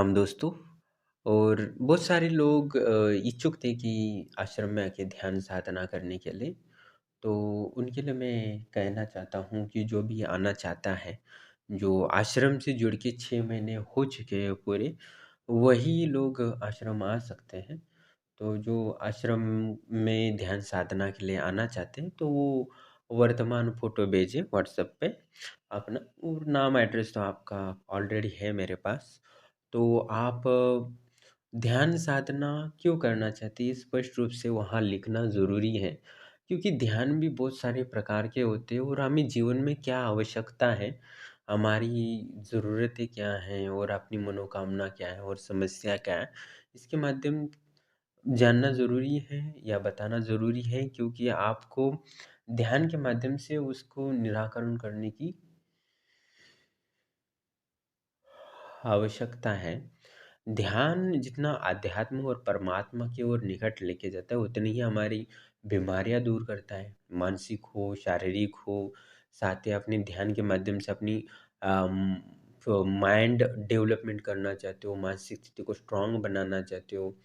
प्रणाम दोस्तों। और बहुत सारे लोग इच्छुक थे कि आश्रम में आके ध्यान साधना करने के लिए। तो उनके लिए मैं कहना चाहता हूँ कि जो भी आना चाहता है, जो आश्रम से जुड़ के 6 महीने हो चुके हैं पूरे, वही लोग आश्रम आ सकते हैं। तो जो आश्रम में ध्यान साधना के लिए आना चाहते हैं, तो वो वर्तमान फ़ोटो भेजें व्हाट्सएप पे अपना, और नाम एड्रेस तो आपका ऑलरेडी है मेरे पास। तो आप ध्यान साधना क्यों करना चाहती है, स्पष्ट रूप से वहाँ लिखना ज़रूरी है। क्योंकि ध्यान भी बहुत सारे प्रकार के होते हैं और हमें जीवन में क्या आवश्यकता है, हमारी ज़रूरतें क्या हैं और अपनी मनोकामना क्या है और समस्या क्या है, इसके माध्यम जानना ज़रूरी है या बताना ज़रूरी है, क्योंकि आपको ध्यान के माध्यम से उसको निराकरण करने की आवश्यकता है। ध्यान जितना आध्यात्म और परमात्मा की ओर निकट लेके जाता है, उतनी ही हमारी बीमारियाँ दूर करता है। मानसिक हो, शारीरिक हो, साथ ही अपने ध्यान के माध्यम से अपनी अम, माइंड डेवलपमेंट करना चाहते हो, मानसिक स्थिति को स्ट्रॉन्ग बनाना चाहते हो,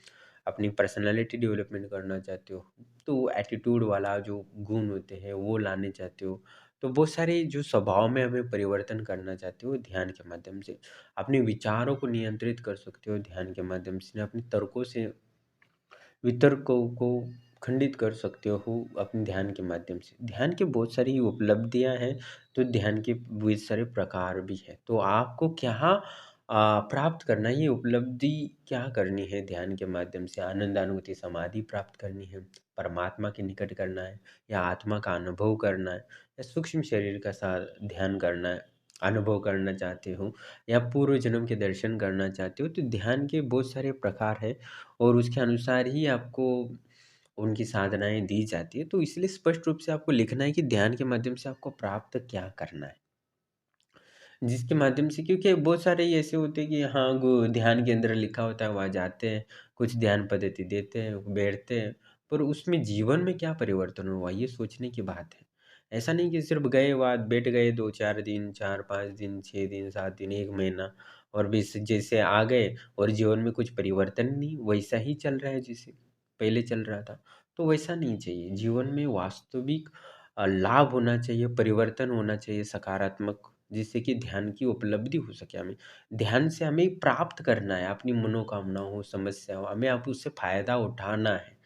अपनी पर्सनैलिटी डेवलपमेंट करना चाहते हो, तो एटीट्यूड वाला जो गुण होते हैं, वो लाने चाहते हो, तो बहुत सारे जो स्वभाव में हमें परिवर्तन करना चाहते हो ध्यान के माध्यम से। अपने विचारों को नियंत्रित कर सकते हो ध्यान के माध्यम से, अपने तर्कों से वितर्कों को खंडित कर सकते हो अपने ध्यान के माध्यम से। ध्यान की बहुत सारी उपलब्धियां हैं, तो ध्यान के बहुत सारे प्रकार भी हैं। तो आपको क्या प्राप्त करना है, ये उपलब्धि क्या करनी है ध्यान के माध्यम से? आनंद अनुभूति समाधि प्राप्त करनी है, परमात्मा के निकट करना है, या आत्मा का अनुभव करना है, या सूक्ष्म शरीर का सा ध्यान करना है, अनुभव करना चाहते हो, या पूर्व जन्म के दर्शन करना चाहते हो। तो ध्यान के बहुत सारे प्रकार हैं और उसके अनुसार ही आपको उनकी साधनाएँ दी जाती है। तो इसलिए स्पष्ट रूप से आपको लिखना है कि ध्यान के माध्यम से आपको प्राप्त क्या करना है। जिसके माध्यम से, क्योंकि बहुत सारे ऐसे होते हैं कि हाँ, गो ध्यान के अंदर लिखा होता है, वहाँ जाते हैं, कुछ ध्यान पद्धति देते हैं, बैठते हैं, पर उसमें जीवन में क्या परिवर्तन हुआ, ये सोचने की बात है। ऐसा नहीं कि सिर्फ़ गए वहाँ बैठ गए 2-4 दिन, 4-5 दिन, 6 दिन, 7 दिन, 1 महीना, और बस जैसे आ गए और जीवन में कुछ परिवर्तन नहीं, वैसा ही चल रहा है जैसे पहले चल रहा था। तो वैसा नहीं चाहिए। जीवन में वास्तविक लाभ होना चाहिए, परिवर्तन होना चाहिए सकारात्मक, जिससे कि ध्यान की उपलब्धि हो सके हमें। ध्यान से हमें प्राप्त करना है अपनी मनोकामना हो, समस्या हो, हमें अब उससे फ़ायदा उठाना है।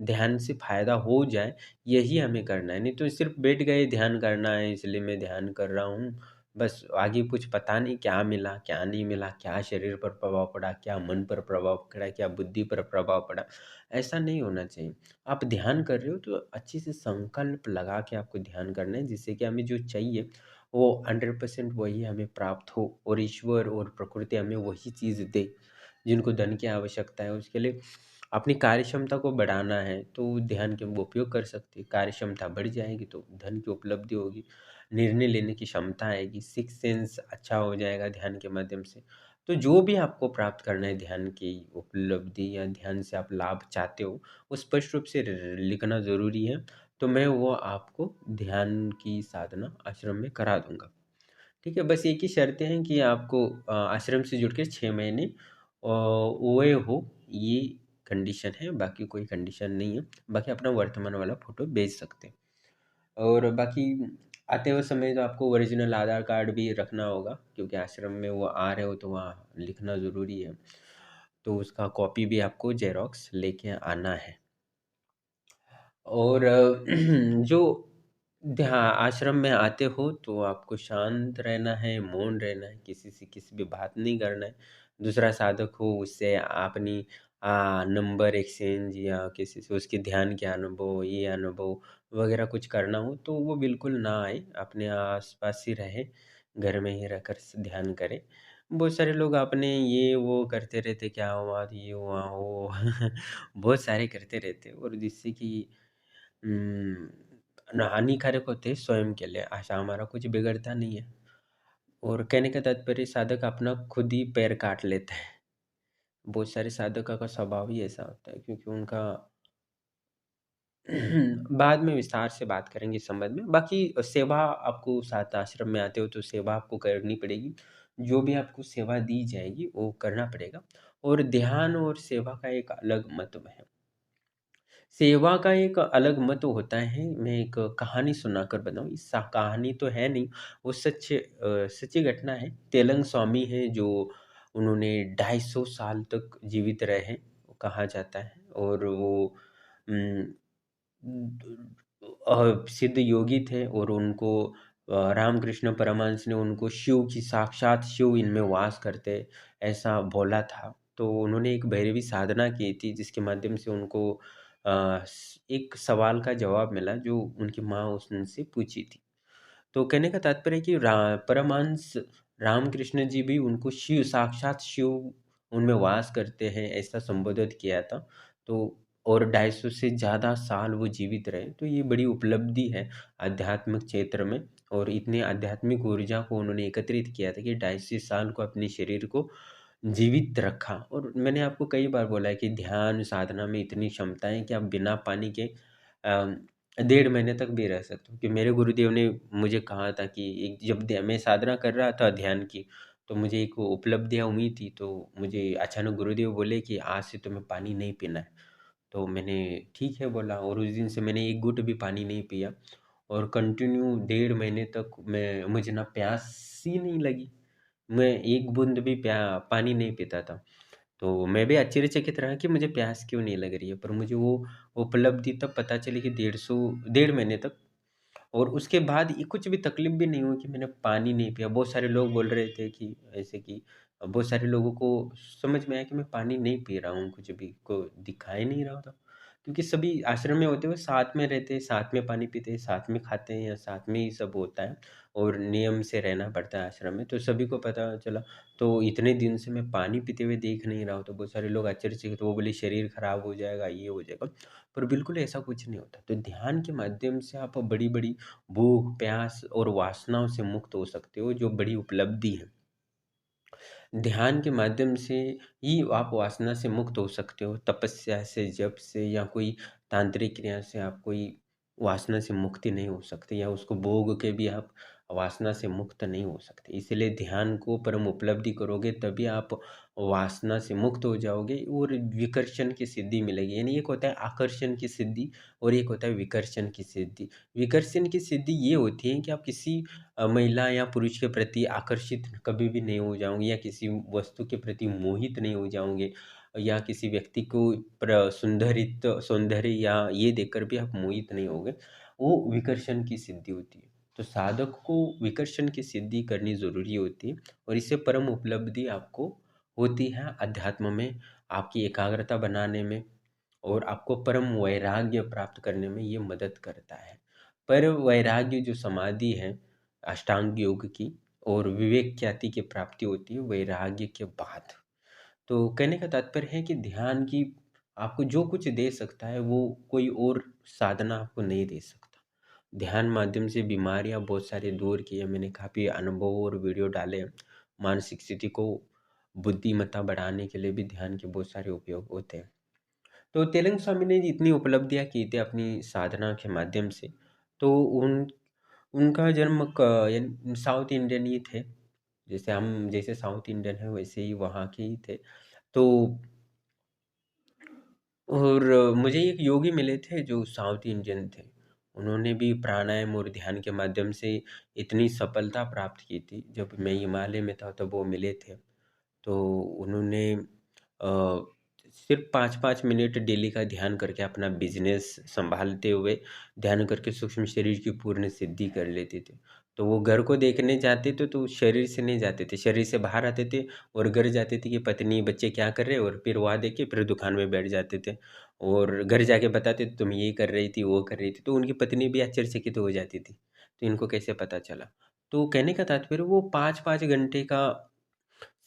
ध्यान से फ़ायदा हो जाए, यही हमें करना है। नहीं तो सिर्फ़ बैठ गए ध्यान करना है इसलिए मैं ध्यान कर रहा हूँ, बस आगे कुछ पता नहीं क्या मिला, क्या नहीं मिला, क्या शरीर पर प्रभाव पड़ा, क्या मन पर प्रभाव पड़ा, क्या बुद्धि पर प्रभाव पड़ा, ऐसा नहीं होना चाहिए। आप ध्यान कर रहे हो तो अच्छे से संकल्प लगा के आपको ध्यान करना है, जिससे कि हमें जो चाहिए वो 100% वही हमें प्राप्त हो, और ईश्वर और प्रकृति हमें वही चीज़ दे। जिनको धन की आवश्यकता है, उसके लिए अपनी कार्य क्षमता को बढ़ाना है, तो ध्यान के वो उपयोग कर सकते हैं। कार्य क्षमता बढ़ जाएगी तो धन की उपलब्धि होगी, निर्णय लेने की क्षमता आएगी, सिक्स सेंस अच्छा हो जाएगा ध्यान के माध्यम से। तो जो भी आपको प्राप्त करना है ध्यान की उपलब्धि, या ध्यान से आप लाभ चाहते हो, वो स्पष्ट रूप से लिखना ज़रूरी है। तो मैं वो आपको ध्यान की साधना आश्रम में करा दूँगा। ठीक है, बस एक ही शर्तें हैं कि आपको आश्रम से जुड़ के 6 महीने हुए हो, ये कंडीशन है, बाकी कोई कंडीशन नहीं है। बाकी अपना वर्तमान वाला फ़ोटो भेज सकते हैं। और बाकी आते हुए समय तो आपको ओरिजिनल आधार कार्ड भी रखना होगा, क्योंकि आश्रम में वो आ रहे हो तो वहाँ लिखना ज़रूरी है। तो उसका कॉपी भी आपको ज़ेरॉक्स लेके आना है। और जो आश्रम में आते हो तो आपको शांत रहना है, मौन रहना है, किसी से किसी भी बात नहीं करना है। दूसरा साधक हो उससे अपनी नंबर एक्सचेंज, या किसी से उसके ध्यान के अनुभव, ये अनुभव वगैरह कुछ करना हो तो वो बिल्कुल ना आए, अपने आस-पास ही रहे, घर में ही रहकर ध्यान करे। बहुत सारे लोग अपने ये वो करते रहते, क्या हुआ, ये हुआ, वो बहुत सारे करते रहते, और जिससे कि हानिकारक होते हैं स्वयं के लिए। ऐसा हमारा कुछ बिगड़ता नहीं है, और कहने का तात्पर्य साधक अपना खुद ही पैर काट लेता है। बहुत सारे साधकों का स्वभाव ही ऐसा होता है, क्योंकि उनका बाद में विस्तार से बात करेंगे इस संबंध में। बाकी सेवा आपको, साथ आश्रम में आते हो तो सेवा आपको करनी पड़ेगी। जो भी आपको सेवा दी जाएगी वो करना पड़ेगा। और ध्यान और सेवा का एक अलग महत्व है। सेवा का एक अलग महत्व होता है। मैं एक कहानी सुनाकर बताऊँ, ये कहानी तो है नहीं, वो सच्ची घटना है। तेलंग स्वामी हैं जो उन्होंने 250 साल तक जीवित रहे हैं, कहा जाता है। और वो उम, सिद्ध योगी थे और उनको रामकृष्ण परमहंस ने उनको शिव की साक्षात शिव इनमें वास करते, ऐसा बोला था। तो उन्होंने एक भैरवी साधना की थी जिसके माध्यम से उनको एक सवाल का जवाब मिला जो उनकी माँ उनसे पूछी थी। तो कहने का तात्पर्य है कि परमहंस रामकृष्ण जी भी उनको शिव साक्षात शिव उनमें वास करते हैं, ऐसा संबोधित किया था। तो और 250 से ज़्यादा साल वो जीवित रहे, तो ये बड़ी उपलब्धि है आध्यात्मिक क्षेत्र में। और इतनी आध्यात्मिक ऊर्जा को उन्होंने एकत्रित किया था कि 250 साल को अपने शरीर को जीवित रखा। और मैंने आपको कई बार बोला है कि ध्यान साधना में इतनी क्षमता है कि आप बिना पानी के 1.5 महीने तक भी रह सकते हो। कि मेरे गुरुदेव ने मुझे कहा था कि एक जब मैं साधना कर रहा था ध्यान की, तो मुझे एक उपलब्धियाँ हुई थी। तो मुझे अचानक गुरुदेव बोले कि आज से तुम्हें पानी नहीं पीना है। तो मैंने ठीक है बोला और उस दिन से मैंने एक घूँट भी पानी नहीं पिया। और कंटिन्यू 1.5 महीने तक मुझे ना प्यास ही नहीं लगी। मैं एक बूंद भी पानी नहीं पीता था। तो मैं भी आश्चर्यचकित रहा कि मुझे प्यास क्यों नहीं लग रही है। पर मुझे वो उपलब्धि तब पता चली कि 1.5 महीने तक। और उसके बाद ये कुछ भी तकलीफ भी नहीं हुई कि मैंने पानी नहीं पिया। बहुत सारे लोग बोल रहे थे कि ऐसे कि बहुत सारे लोगों को समझ में आया कि मैं पानी नहीं पी रहा हूँ, कुछ भी को दिखाई नहीं रहा था। क्योंकि सभी आश्रम में होते हुए साथ में रहते हैं, साथ में पानी पीते हैं, साथ में खाते हैं या साथ में ही सब होता है। और नियम से रहना पड़ता है आश्रम में, तो सभी को पता चला। तो इतने दिन से मैं पानी पीते हुए देख नहीं रहा हूँ, तो बहुत सारे लोग आश्चर्यचकित, वो बोले शरीर खराब हो जाएगा, ये हो जाएगा। पर बिल्कुल ऐसा कुछ नहीं होता। तो ध्यान के माध्यम से आप बड़ी-बड़ी भूख, प्यास और वासनाओं से मुक्त हो सकते हो, जो बड़ी उपलब्धि है। ध्यान के माध्यम से ही आप वासना से मुक्त हो सकते हो। तपस्या से, जप से या कोई तांत्रिक क्रिया से आप कोई वासना से मुक्ति नहीं हो सकती, या उसको भोग के भी आप वासना से मुक्त नहीं हो सकते। इसलिए ध्यान को परम उपलब्धि करोगे तभी आप वासना से मुक्त हो जाओगे और विकर्षण की सिद्धि मिलेगी। यानी एक होता है आकर्षण की सिद्धि और एक होता है विकर्षण की सिद्धि। विकर्षण की सिद्धि ये होती है कि आप किसी महिला या पुरुष के प्रति आकर्षित कभी भी नहीं हो जाओगे, या किसी वस्तु के प्रति मोहित नहीं हो जाओगे, या किसी व्यक्ति को सुंदरित सौंदर्य या ये देखकर भी आप मोहित नहीं होगे। वो विकर्षण की सिद्धि होती है। तो साधक को विकर्षण की सिद्धि करनी ज़रूरी होती है। और इससे परम उपलब्धि आपको होती है अध्यात्म में, आपकी एकाग्रता बनाने में और आपको परम वैराग्य प्राप्त करने में ये मदद करता है। पर वैराग्य जो समाधि है अष्टांग योग की, और विवेक ख्याति की प्राप्ति होती है वैराग्य के बाद। तो कहने का तात्पर्य है कि ध्यान की आपको जो कुछ दे सकता है वो कोई और साधना आपको नहीं दे सकता। ध्यान माध्यम से बीमारियां बहुत सारी दूर की है। मैंने काफ़ी अनुभव और वीडियो डाले हैं। मानसिक स्थिति को बुद्धिमत्ता बढ़ाने के लिए भी ध्यान के बहुत सारे उपयोग होते हैं। तो तेलंग स्वामी ने इतनी उपलब्धियां की थी अपनी साधना के माध्यम से। तो उनका जन्म यानी साउथ इंडियन ही थे। जैसे हम जैसे साउथ इंडियन है वैसे ही वहाँ के ही थे। तो और मुझे एक योगी मिले थे जो साउथ इंडियन थे। उन्होंने भी प्राणायाम और ध्यान के माध्यम से इतनी सफलता प्राप्त की थी। जब मैं हिमालय में था तब वो मिले थे। तो उन्होंने सिर्फ 5-5 मिनट डेली का ध्यान करके अपना बिजनेस संभालते हुए ध्यान करके सूक्ष्म शरीर की पूर्ण सिद्धि कर लेते थे। तो वो घर को देखने जाते थे तो शरीर से नहीं जाते थे, शरीर से बाहर आते थे और घर जाते थे कि पत्नी बच्चे क्या कर रहे हैं, और फिर वहाँ देख के फिर दुकान में बैठ जाते थे। और घर जाके बताते थे तुम ये कर रही थी, वो कर रही थी। तो उनकी पत्नी भी आश्चर्यचकित हो जाती थी। तो इनको कैसे पता चला? तो कहने का तात्पर्य वो 5-5 घंटे का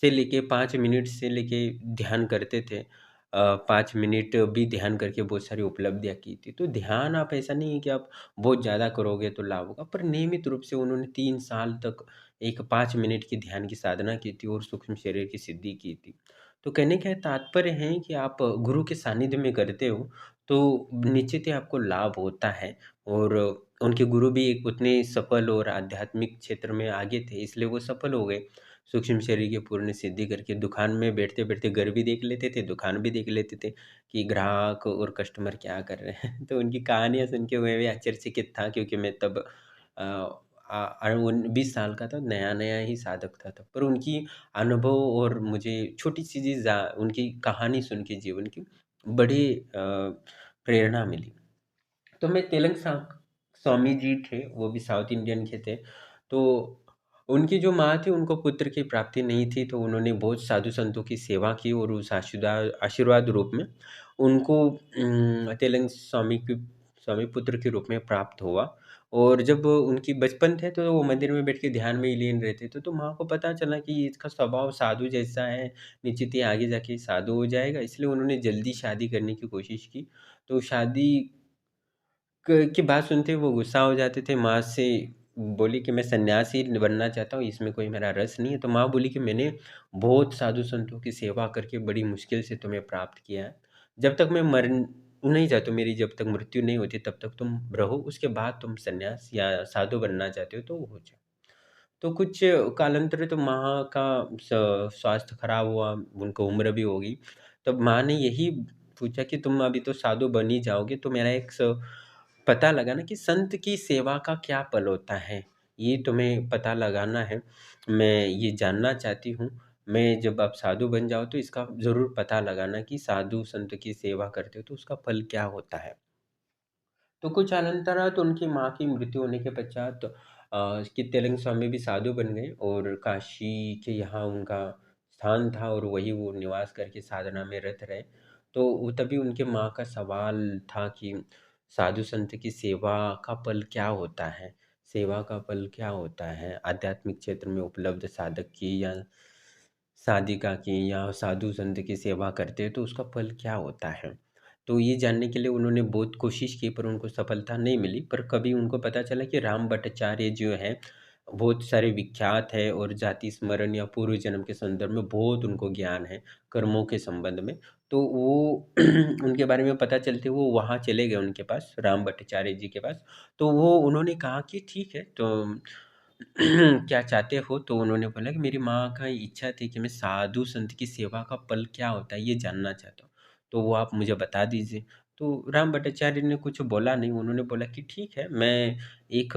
से लेके 5 मिनट से लेके ध्यान करते थे। 5 मिनट भी ध्यान करके बहुत सारी उपलब्धियाँ की थी। तो ध्यान आप ऐसा नहीं है कि आप बहुत ज़्यादा करोगे तो लाभ होगा, पर नियमित रूप से उन्होंने 3 साल तक एक 5 मिनट की ध्यान की साधना की थी और सूक्ष्म शरीर की सिद्धि की थी। तो कहने का तात्पर्य है कि आप गुरु के सानिध्य में करते हो, तो निश्चित ही आपको लाभ होता है। और उनके गुरु भी एक उतने सफल और आध्यात्मिक क्षेत्र में आगे थे, इसलिए वो सफल हो गए। सूक्ष्म शरीर की पूर्ण सिद्धि करके दुकान में बैठते-बैठते घर भी देख लेते थे, दुकान भी देख लेते थे कि ग्राहक और कस्टमर क्या कर रहे हैं। तो उनकी कहानियाँ सुन के मैं भी आश्चर्यचकित था, क्योंकि मैं तब अ, उन 20 साल का था, नया-नया ही साधक था तब। पर उनकी अनुभव और मुझे छोटी-सी चीज़ उनकी कहानी सुन के जीवन की बड़ी प्रेरणा मिली। तो मैं तेलंग स्वामी जी थे, वो भी साउथ इंडियन के थे। तो उनकी जो माँ थी, उनको पुत्र की प्राप्ति नहीं थी, तो उन्होंने बहुत साधु संतों की सेवा की और उस आशीर्वाद रूप में उनको तेलंग स्वामी पुत्र के रूप में प्राप्त हुआ। और जब उनकी बचपन थे, तो वो मंदिर में बैठ के ध्यान में ही लीन रहते थे, तो माँ को पता चला कि ये इसका स्वभाव साधु जैसा है, निश्चित ही आगे जाके साधु हो जाएगा, इसलिए उन्होंने जल्दी शादी करने की कोशिश की। तो शादी क की बात सुनते ही वो गुस्सा हो जाते थे, माँ से बोली कि मैं सन्यासी बनना चाहता हूँ, इसमें कोई मेरा रस नहीं है। तो माँ बोली कि मैंने बहुत साधु-संतों की सेवा करके बड़ी मुश्किल से तुम्हें प्राप्त किया है। जब तक मैं मर नहीं जाता, मेरी जब तक मृत्यु नहीं होती तब तक तुम रहो, उसके बाद तुम सन्यास या साधु बनना चाहते हो तो वो हो जाओ। तो कुछ कालांतर तो माँ का स्वास्थ्य खराब हुआ, उनको उम्र भी हो गई। तब माँ ने यही पूछा कि तुम अभी तो साधु बन ही जाओगे, तो मेरा एक पता लगाना कि संत की सेवा का क्या फल होता है, ये तुम्हें पता लगाना है। मैं ये जानना चाहती हूँ। मैं जब आप साधु बन जाओ तो इसका ज़रूर पता लगाना कि साधु संत की सेवा करते हो तो उसका फल क्या होता है। तो कुछ अनंतरात उनकी माँ की मृत्यु होने के पश्चात कि तेलंग स्वामी भी साधु बन गए और काशी के यहाँ उनका स्थान था और वही वो निवास करके साधना में रत रहे। तो वो तभी उनके माँ का सवाल था कि साधु संत की सेवा का फल क्या होता है? सेवा का फल क्या होता है? आध्यात्मिक क्षेत्र में उपलब्ध साधक की या साधिका की या साधु संत की सेवा करते हैं तो उसका फल क्या होता है? तो ये जानने के लिए उन्होंने बहुत कोशिश की, पर उनको सफलता नहीं मिली। पर कभी उनको पता चला कि राम भट्टाचार्य जो हैं, बहुत सारे विख्यात है और जाति स्मरण या पूर्व जन्म के संदर्भ में बहुत उनको ज्ञान है, कर्मों के संबंध में। तो वो उनके बारे में पता चलते वो वहाँ चले गए उनके पास, राम भट्टाचार्य जी के पास। तो वो उन्होंने कहा कि ठीक है, तो क्या चाहते हो? तो उन्होंने बोला कि मेरी माँ का इच्छा थी कि मैं साधु संत की सेवा का फल क्या होता है, ये जानना चाहता हूँ। तो वो आप मुझे बता दीजिए। तो राम भट्टाचार्य ने कुछ बोला नहीं, उन्होंने बोला कि ठीक है, मैं एक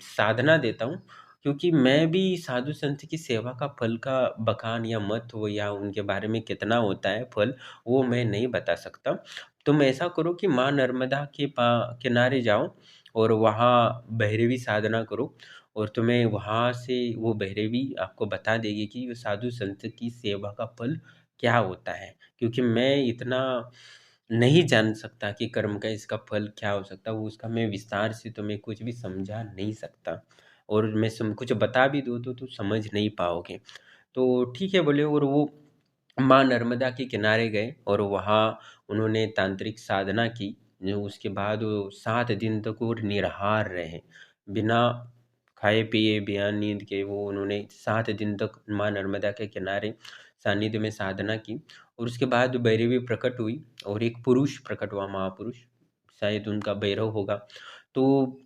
साधना देता हूँ, क्योंकि मैं भी साधु संत की सेवा का फल का बखान या महत्व या उनके बारे में कितना होता है फल, वो मैं नहीं बता सकता। तुम ऐसा करो कि माँ नर्मदा के किनारे जाओ और वहाँ भैरवी साधना करो और तुम्हें वहाँ से वो भैरवी आपको बता देगी कि वो साधु संत की सेवा का फल क्या होता है। क्योंकि मैं इतना नहीं जान सकता कि कर्म का इसका फल क्या हो सकता है, वो उसका मैं विस्तार से तुम्हें कुछ भी समझा नहीं सकता और मैं कुछ बता भी दूँ तो समझ नहीं पाओगे। तो ठीक है बोले और वो माँ नर्मदा के किनारे गए और वहाँ उन्होंने तांत्रिक साधना की। उसके बाद वो 7 दिन तक वो निराहार रहे, बिना खाए-पिए, बिना नींद के वो उन्होंने 7 दिन तक माँ नर्मदा के किनारे सानिध्य में साधना की और उसके बाद भैरवी प्रकट हुई और एक पुरुष प्रकट हुआ, महापुरुष, शायद उनका भैरव होगा। तो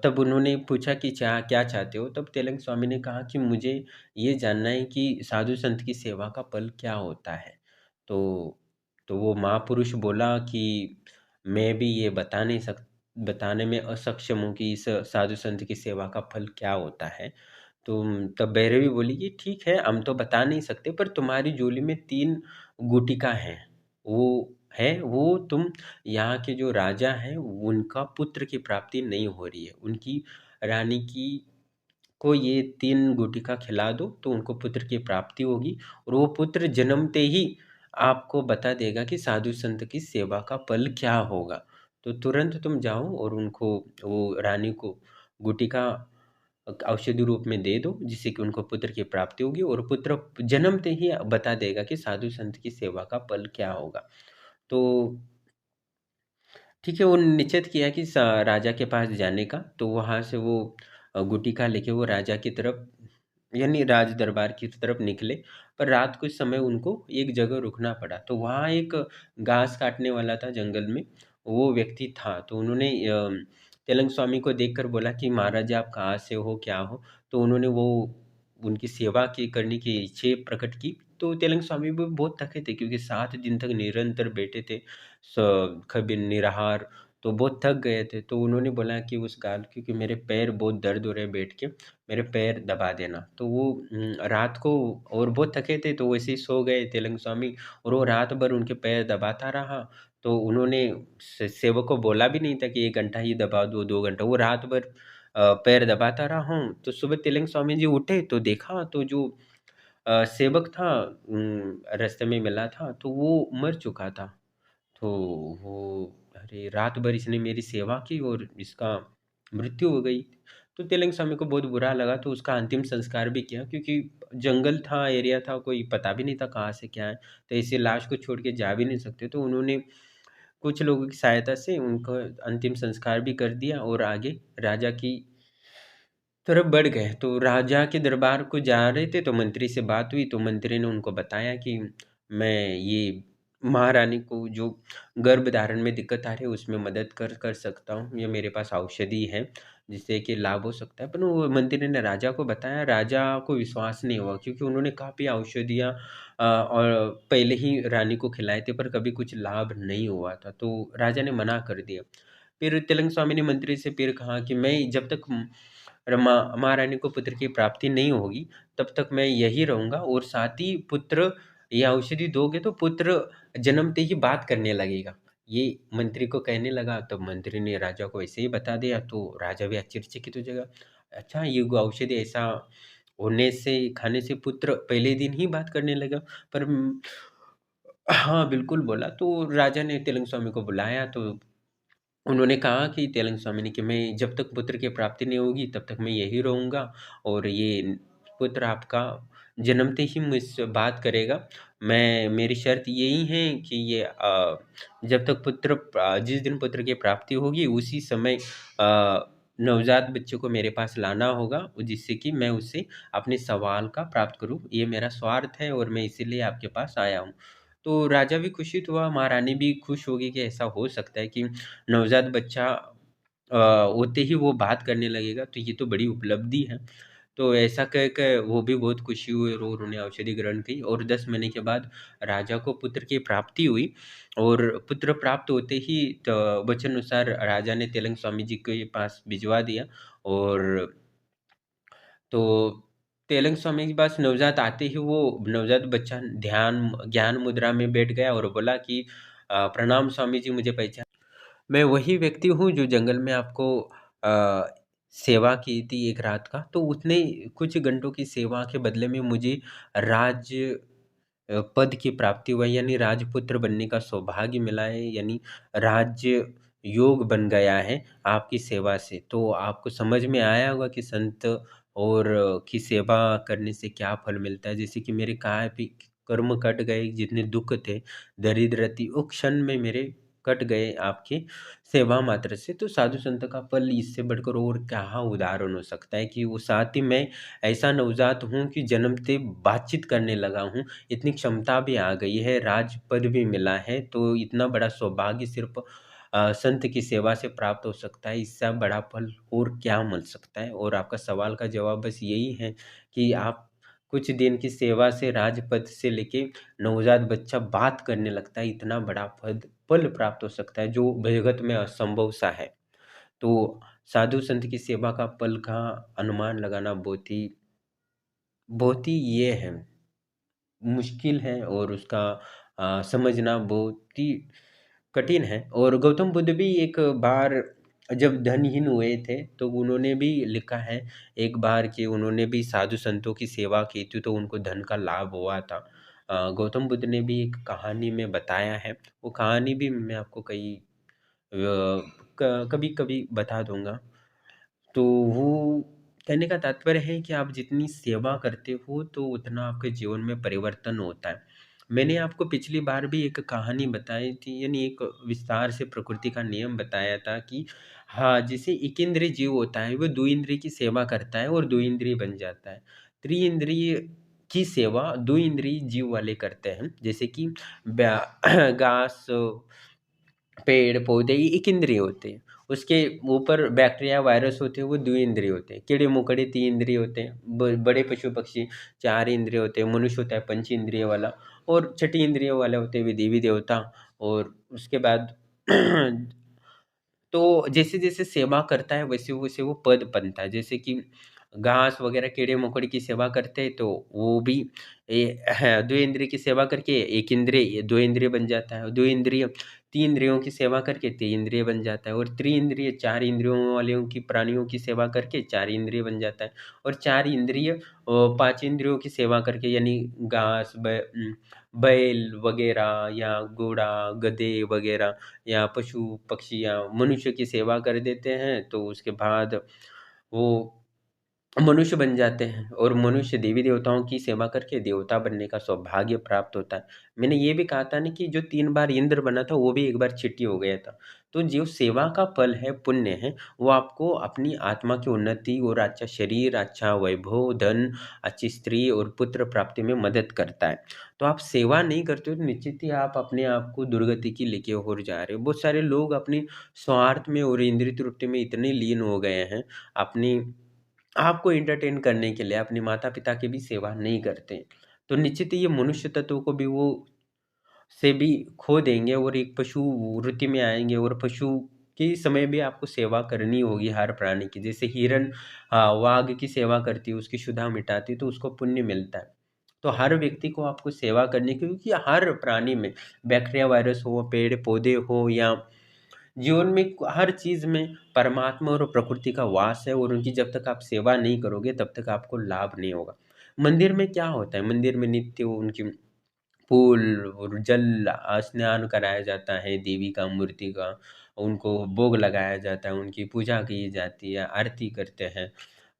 तब उन्होंने पूछा कि क्या चाहते हो? तब तेलंग स्वामी ने कहा कि मुझे ये जानना है कि साधु संत की सेवा का फल क्या होता है? तो वो महापुरुष बोला कि मैं भी ये बताने में असक्षम हूँ कि इस साधु संत की सेवा का फल क्या होता है। तो तब भैरवी बोली कि ठीक है, हम तो बता नहीं सकते, पर तुम्हारी झोली में 3 गुटिका हैं। वो तुम यहाँ के जो राजा हैं, उनका पुत्र की प्राप्ति नहीं हो रही है। उनकी रानी को ये 3 गुटिका खिला दो, तो उनको पुत्र की प्राप्ति होगी और वो पुत्र जन्मते ही आपको बता देगा कि साधु संत की सेवा का फल क्या होगा। तो तुरंत तुम जाओ और उनको, वो रानी को गुटिका औषधि रूप में दे दो, जिससे कि उनको पुत्र की प्राप्ति होगी और पुत्र जन्मते ही बता देगा कि साधु संत की सेवा का फल क्या होगा। तो ठीक है, वो निश्चित किया कि राजा के पास जाने का। तो वहाँ से वो गुटिका लेके वो राजा की तरफ, यानी राज दरबार की तरफ निकले। पर रात कुछ समय उनको एक जगह रुकना पड़ा। तो वहाँ एक घास काटने वाला था जंगल में, वो व्यक्ति था। तो उन्होंने तेलंग स्वामी को देखकर बोला कि महाराज आप कहाँ से हो, क्या हो? तो उन्होंने वो उनकी सेवा की करने की इच्छा प्रकट की। तो तेलंग स्वामी भी बहुत थके थे क्योंकि 7 दिन तक निरंतर बैठे थे, कभी निराहार, तो बहुत थक गए थे। तो उन्होंने बोला कि उस गाल क्योंकि मेरे पैर बहुत दर्द हो रहे हैं बैठ के, मेरे पैर दबा देना। तो वो रात को और बहुत थके थे तो वैसे ही सो गए तेलंग स्वामी, और वो रात भर उनके पैर दबाता रहा। तो उन्होंने सेवक को बोला भी नहीं था कि 1 घंटा ही दबा दो, 2 घंटा, वो रात भर पैर दबाता रहा हूँ। तो सुबह तेलंग स्वामी जी उठे तो देखा तो जो सेवक था रास्ते में मिला था तो वो मर चुका था। तो वो, अरे रात भर इसने मेरी सेवा की और इसका मृत्यु हो गई। तो तेलंग स्वामी को बहुत बुरा लगा, तो उसका अंतिम संस्कार भी किया क्योंकि जंगल था, एरिया था, कोई पता भी नहीं था कहाँ से क्या है, तो ऐसे लाश को छोड़ के जा भी नहीं सकते। तो उन्होंने कुछ लोगों की सहायता से उनका अंतिम संस्कार भी कर दिया और आगे राजा की तरफ बढ़ गए। तो राजा के दरबार को जा रहे थे तो मंत्री से बात हुई, तो मंत्री ने उनको बताया कि मैं ये महारानी को जो गर्भ धारण में दिक्कत आ रही है उसमें मदद कर सकता हूँ, ये मेरे पास औषधि है जिससे कि लाभ हो सकता है। पर वो मंत्री ने राजा को बताया, राजा को विश्वास नहीं हुआ क्योंकि उन्होंने काफ़ी औषधियाँ और पहले ही रानी को खिलाए थे पर कभी कुछ लाभ नहीं हुआ था, तो राजा ने मना कर दिया। फिर तिलक स्वामी ने मंत्री से फिर कहा कि मैं जब तक महारानी को पुत्र की प्राप्ति नहीं होगी तब तक मैं यही रहूँगा, और साथ ही पुत्र, ये औषधि दोगे तो पुत्र जन्मते ही बात करने लगेगा। ये मंत्री को कहने लगा, तो मंत्री ने राजा को ऐसे ही बता दिया, तो राजा भी आश्चर्यचकित हो जाएगा। अच्छा, ये औषधि ऐसा होने से, खाने से पुत्र पहले दिन ही बात करने लगा। पर हाँ, बिल्कुल बोला। तो राजा ने तेलंग स्वामी को बुलाया तो उन्होंने कहा कि तेलंग स्वामी ने कि मैं जब तक पुत्र की प्राप्ति नहीं होगी तब तक मैं यही रहूँगा, और ये पुत्र आपका जन्मते ही मुझसे बात करेगा। मैं, मेरी शर्त यही है कि ये जब तक जिस दिन पुत्र की प्राप्ति होगी उसी समय नवजात बच्चे को मेरे पास लाना होगा, जिससे कि मैं उससे अपने सवाल का प्राप्त करूँ। ये मेरा स्वार्थ है और मैं इसीलिए आपके पास आया हूँ। तो राजा भी खुशित हुआ, महारानी भी खुश होगी कि ऐसा हो सकता है कि नवजात बच्चा होते ही वो बात करने लगेगा, तो ये तो बड़ी उपलब्धि है। तो ऐसा कह के वो भी बहुत खुशी हुई और उन्होंने औषधि ग्रहण की, और 10 महीने के बाद राजा को पुत्र की प्राप्ति हुई। और पुत्र प्राप्त होते ही वचन अनुसार राजा ने तेलंग स्वामी जी के पास भिजवा दिया। और तो तेलंग स्वामी के पास नवजात आते ही वो नवजात बच्चा ध्यान ज्ञान मुद्रा में बैठ गया और बोला कि प्रणाम स्वामी जी, मुझे पहचान, मैं वही व्यक्ति हूँ जो जंगल में आपको सेवा की थी एक रात का। तो उतने कुछ घंटों की सेवा के बदले में मुझे राज पद की प्राप्ति हुई, यानी राजपुत्र बनने का सौभाग्य मिला है, यानी राज्य योग बन गया है आपकी सेवा से। तो आपको समझ में आया होगा कि संत और की सेवा करने से क्या फल मिलता है। जैसे कि मेरे काफ़ी कर्म कट गए, जितने दुःख थे, दरिद्र थी, वो क्षण में मेरे कट गए आपकी सेवा मात्र से। तो साधु संत का फल इससे बढ़कर और क्या उदाहरण हो सकता है, कि वो साथ ही मैं ऐसा नवजात हूँ कि जन्मते बातचीत करने लगा हूँ, इतनी क्षमता भी आ गई है, राजपद भी मिला है, तो इतना बड़ा सौभाग्य सिर्फ़ संत की सेवा से प्राप्त हो सकता है, इससे बड़ा फल और क्या मिल सकता है? और आपका सवाल का जवाब बस यही है कि आप कुछ दिन की सेवा से राजपद से लेके नवजात बच्चा बात करने लगता है, इतना बड़ा फल प्राप्त हो सकता है, जो जगत में असंभव सा है। तो साधु संत की सेवा का फल का अनुमान लगाना बहुत ही ये है, मुश्किल है, और उसका समझना बहुत ही कठिन है। और गौतम बुद्ध भी एक बार जब धनहीन हुए थे तो उन्होंने भी लिखा है एक बार कि उन्होंने भी साधु संतों की सेवा की थी तो उनको धन का लाभ हुआ था। गौतम बुद्ध ने भी एक कहानी में बताया है, वो कहानी भी मैं आपको कभी कभी बता दूंगा। तो वो कहने का तात्पर्य है कि आप जितनी सेवा करते हो तो उतना आपके जीवन में परिवर्तन होता है। मैंने आपको पिछली बार भी एक कहानी बताई थी, यानी एक विस्तार से प्रकृति का नियम बताया था कि हाँ, जैसे एक इंद्रिय जीव होता है वो दो इंद्रिय की सेवा करता है और दो इंद्रिय बन जाता है। त्रि की सेवा दो इंद्रिय जीव वाले करते हैं, जैसे कि घास, पेड़ पौधे, ये एक इंद्रिय होते हैं। उसके ऊपर बैक्टीरिया वायरस होते हैं वो द्विइंद्रिय होते हैं, कीड़े मकोड़े 3 इंद्रिय होते हैं, बड़े पशु पक्षी 4 इंद्रिय होते हैं, मनुष्य होता है पंच इंद्रिय वाला, और छठी इंद्रिय वाले होते हैं वे देवी देवता। और उसके बाद तो जैसे-जैसे सेवा करता है वैसे-वैसे वो पद बनता है। जैसे कि घास वगैरह कीड़े-मकोड़े की सेवा करते हैं तो वो भी द्विइंद्रिय इंद्रिय की सेवा करके एक इंद्रिय 2 इंद्रिय बन जाता है। 2 इंद्रिय 3 इंद्रियों की सेवा करके 3 इंद्रिय बन जाता है, और त्रि-इंद्रिय 4 इंद्रियों वालों की प्राणियों की सेवा करके 4 इंद्रिय बन जाता है। और 4 इंद्रिय 5 इंद्रियों की सेवा करके यानी घास, बैल वगैरह या घोड़ा, गधे वगैरह या पशु-पक्षी या मनुष्य की सेवा कर देते हैं, तो उसके बाद वो मनुष्य बन जाते हैं, और मनुष्य देवी-देवताओं की सेवा करके देवता बनने का सौभाग्य प्राप्त होता है। मैंने ये भी कहा था ना कि जो 3 बार इंद्र बना था, वो भी एक बार चींटी हो गया था। तो जो सेवा का फल है, पुण्य है, वो आपको अपनी आत्मा की उन्नति और अच्छा शरीर, अच्छा वैभव, धन, अच्छी स्त्री और पुत्र प्राप्ति में मदद करता है। तो आप सेवा नहीं करते हो तो निश्चित ही आप अपने आप को दुर्गति की लेके ओर जा रहे हो। बहुत सारे लोग अपनी स्वार्थ में और इंद्रिय तृप्ति में इतने लीन हो गए हैं, अपनी आपको एंटरटेन करने के लिए अपने माता-पिता की भी सेवा नहीं करते। तो निश्चित ही ये मनुष्य तत्व को भी वो से भी खो देंगे और एक पशु वृत्ति में आएँगे, और पशु के समय भी आपको सेवा करनी होगी हर प्राणी की। जैसे हिरन वाघ की सेवा करती है, उसकी क्षुधा मिटाती है तो उसको पुण्य मिलता है। तो हर व्यक्ति को आपको सेवा करनी है, क्योंकि हर प्राणी में बैक्टीरिया, वायरस हो, पेड़-पौधे हो या जीवन में हर चीज़ में परमात्मा और प्रकृति का वास है, और उनकी जब तक आप सेवा नहीं करोगे तब तक आपको लाभ नहीं होगा। मंदिर में क्या होता है? मंदिर में नित्य उनकी फूल और जल स्नान कराया जाता है देवी का, मूर्ति का, उनको भोग लगाया जाता है, उनकी पूजा की जाती है, आरती करते हैं,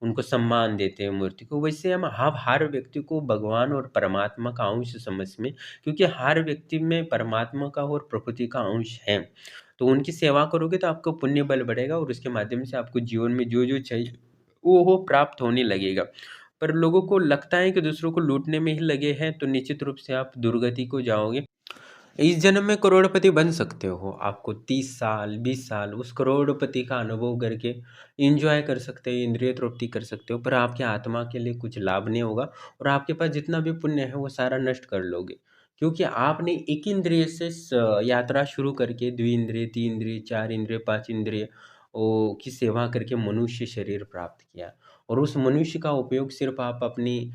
उनको सम्मान देते हैं मूर्ति को। वैसे हम हर व्यक्ति को भगवान और परमात्मा का अंश समझ में, क्योंकि हर व्यक्ति में परमात्मा का और प्रकृति का अंश है। तो उनकी सेवा करोगे तो आपको पुण्य बल बढ़ेगा, और उसके माध्यम से आपको जीवन में जो-जो चाहिए वो प्राप्त होने लगेगा। पर लोगों को लगता है कि दूसरों को लूटने में ही लगे हैं, तो निश्चित रूप से आप दुर्गति को जाओगे। इस जन्म में करोड़पति बन सकते हो। आपको 30 साल, 20 साल उस करोड़पति का अनुभव करके एन्जॉय कर सकते हो, इंद्रिय तृप्ति कर सकते हो, पर आपकी आत्मा के लिए कुछ लाभ नहीं होगा, और आपके पास जितना भी पुण्य है वो सारा नष्ट कर लोगे। क्योंकि आपने एक इंद्रिय से यात्रा शुरू करके द्विइंद्रिय, 3 इंद्रिय, 4 इंद्रिय, 5 इंद्रिय की सेवा करके मनुष्य शरीर प्राप्त किया, और उस मनुष्य का उपयोग सिर्फ़ आप अपनी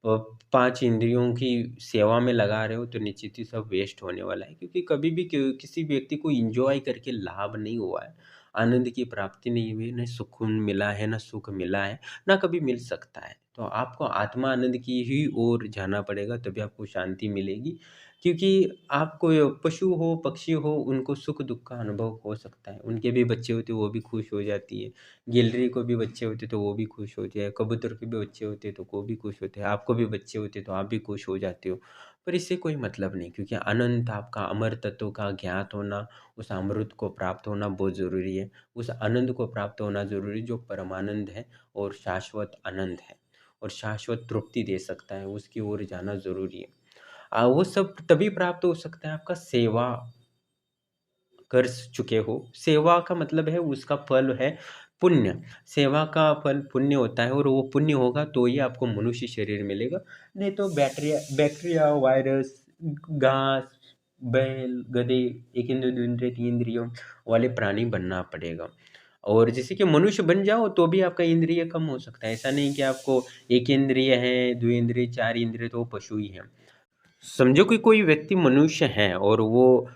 अ, 5 इंद्रियों की सेवा में लगा रहे हो, तो निश्चित ही सब वेस्ट होने वाला है, क्योंकि कभी भी किसी व्यक्ति को एंजॉय करके लाभ नहीं हुआ है, आनंद की प्राप्ति नहीं हुई है, न सुकून मिला है, न सुख मिला है, ना कभी मिल सकता है। तो आपको आत्मा आनंद की ही ओर जाना पड़ेगा, तभी आपको शांति मिलेगी, क्योंकि आपको पशु हो, पक्षी हो, उनको सुख-दुःख का अनुभव हो सकता है। उनके भी बच्चे होते हैं, वो भी खुश हो जाती है। गिलहरी को भी बच्चे होते तो वो भी खुश होती है, कबूतर के भी बच्चे होते तो वो भी खुश होते हैं, आपको भी बच्चे होते तो आप भी खुश हो जाते हो। पर इससे कोई मतलब नहीं, क्योंकि अनंत आपका अमर तत्व का ज्ञात होना, उस अमृत को प्राप्त होना बहुत ज़रूरी है। उस आनंद को प्राप्त होना ज़रूरी है जो परमानंद है और शाश्वत आनंद है, और शाश्वत तृप्ति दे सकता है, उसकी ओर जाना ज़रूरी है। वो सब तभी प्राप्त हो सकता है आपका सेवा कर चुके हो। सेवा का मतलब है उसका फल है पुण्य। सेवा का फल पुण्य होता है, और वो पुण्य होगा तो ही आपको मनुष्य शरीर मिलेगा। नहीं तो बैक्टीरिया, वायरस, घास, बैल, गधे, 1 इंद्रिय, 2 इंद्रिय, 3 इंद्रियों वाले प्राणी बनना पड़ेगा। और जैसे कि मनुष्य बन जाओ तो भी आपका इंद्रिय कम हो सकता है। ऐसा नहीं कि आपको 1 इंद्रिय है, 2 इंद्रिय, 4 इंद्रिय तो वो पशु ही हैं। समझो कि कोई व्यक्ति मनुष्य है और वो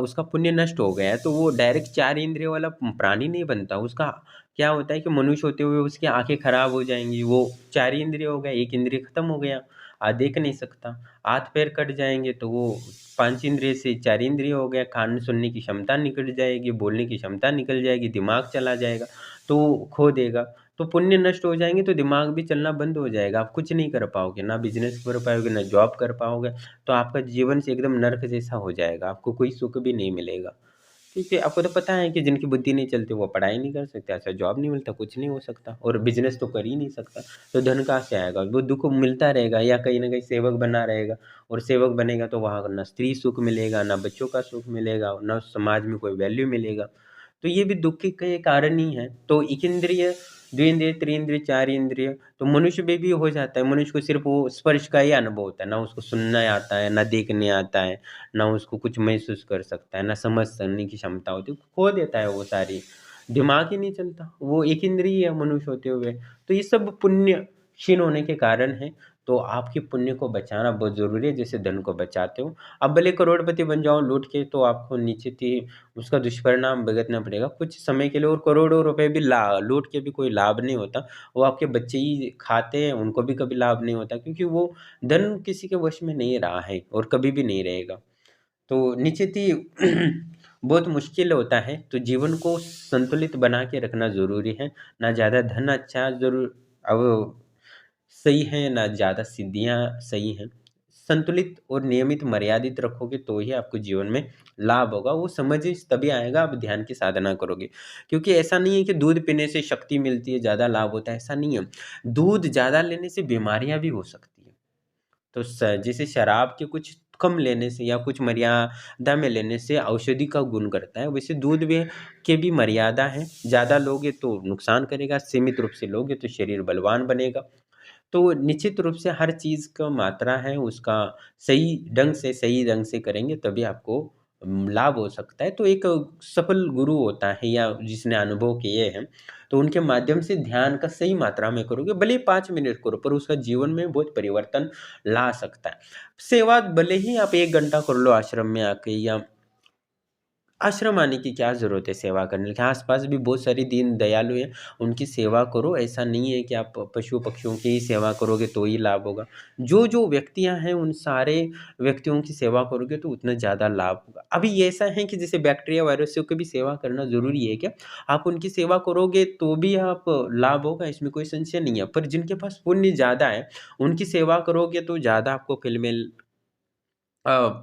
उसका पुण्य नष्ट हो गया है, तो वो डायरेक्ट 4 इंद्रिय वाला प्राणी नहीं बनता। उसका क्या होता है कि मनुष्य होते हुए उसकी आँखें खराब हो जाएँगी, वो 4 इंद्रिय हो गए, 1 इंद्रिय खत्म हो गया, देख नहीं सकता। हाथ-पैर कट जाएँगे तो वो 5 इंद्रिय से 4 इंद्रिय हो गया, कान सुनने की क्षमता निकल जाएगी, बोलने की क्षमता निकल जाएगी, दिमाग चला जाएगा, तो वो खो देगा। तो पुण्य नष्ट हो जाएँगे तो दिमाग भी चलना बंद हो जाएगा, आप कुछ नहीं कर पाओगे, ना बिज़नेस कर पाओगे, ना जॉब कर पाओगे। तो आपका जीवन से एकदम नर्क जैसा हो जाएगा, आपको कोई सुख भी नहीं मिलेगा। क्योंकि आपको तो पता है कि जिनकी बुद्धि नहीं चलती वो पढ़ाई नहीं कर सकते, अच्छा जॉब नहीं मिलता, कुछ नहीं हो सकता, और बिज़नेस तो कर ही नहीं सकता, तो धन कहाँ से आएगा? वो दुःख मिलता रहेगा, या कहीं न कहीं सेवक बना रहेगा, और सेवक बनेगा तो वहाँ ना स्त्री सुख मिलेगा, ना बच्चों का सुख मिलेगा, ना समाज में कोई वैल्यू मिलेगा। तो ये भी दुख के कारण ही है। तो एक इंद्रिय, द्विंद्रिय, त्रिंद्रिय, चार इंद्रिय तो मनुष्य में भी हो जाता है। मनुष्य को सिर्फ वो स्पर्श का ही अनुभव होता है, ना उसको सुनना आता है, ना देखने आता है, ना उसको कुछ महसूस कर सकता है, ना समझ सकने की क्षमता होती है, खो देता है वो सारी। दिमाग ही नहीं चलता, वो एक इंद्रिय है मनुष्य होते हुए। तो ये सब पुण्य क्षीण होने के कारण है। तो आपके पुण्य को बचाना बहुत जरूरी है, जैसे धन को बचाते हो। अब भले करोड़पति बन जाओ लूट के, तो आपको निश्चित ही उसका दुष्परिणाम भुगतना पड़ेगा कुछ समय के लिए। और करोड़ों रुपए भी लूट के भी कोई लाभ नहीं होता। वो आपके बच्चे ही खाते हैं, उनको भी कभी लाभ नहीं होता, क्योंकि वो धन किसी के वश में नहीं रहा है और कभी भी नहीं रहेगा। तो निश्चित ही बहुत मुश्किल होता है। तो जीवन को संतुलित बना के रखना ज़रूरी है। ना ज़्यादा धन अच्छा ज़रूर अब सही है, ना ज़्यादा सिद्धियाँ सही हैं। संतुलित और नियमित मर्यादित रखोगे तो ही आपको जीवन में लाभ होगा। वो समझ तभी आएगा आप ध्यान की साधना करोगे। क्योंकि ऐसा नहीं है कि दूध पीने से शक्ति मिलती है, ज़्यादा लाभ होता है, ऐसा नहीं है। दूध ज़्यादा लेने से बीमारियाँ भी हो सकती हैं। तो जैसे शराब के कुछ कम लेने से या कुछ मर्यादा में लेने से औषधि का गुण करता है, वैसे दूध भी के भी मर्यादा है। ज़्यादा लोगे तो नुकसान करेगा, सीमित रूप से लोगे तो शरीर बलवान बनेगा। तो निश्चित रूप से हर चीज़ का मात्रा है, उसका सही ढंग से करेंगे तभी आपको लाभ हो सकता है। तो एक सफल गुरु होता है या जिसने अनुभव किए हैं, तो उनके माध्यम से ध्यान का सही मात्रा में करोगे, भले ही 5 मिनट करो, पर उसका जीवन में बहुत परिवर्तन ला सकता है। सेवा भले ही आप 1 घंटा कर लो आश्रम में आके, या आश्रम आने की क्या ज़रूरत है सेवा करने की? आस-पास भी बहुत सारी दीन दयालु हैं, उनकी सेवा करो। ऐसा नहीं है कि आप पशु-पक्षियों की ही सेवा करोगे तो ही लाभ होगा। जो व्यक्तियाँ हैं उन सारे व्यक्तियों की सेवा करोगे तो उतना ज़्यादा लाभ होगा। अभी ये ऐसा है कि जैसे बैक्टीरिया, वायरसों की भी सेवा करना ज़रूरी है क्या? आप उनकी सेवा करोगे तो भी आप लाभ होगा, इसमें कोई संशय नहीं है। पर जिनके पास पुण्य ज़्यादा है, उनकी सेवा करोगे तो ज़्यादा आपको फल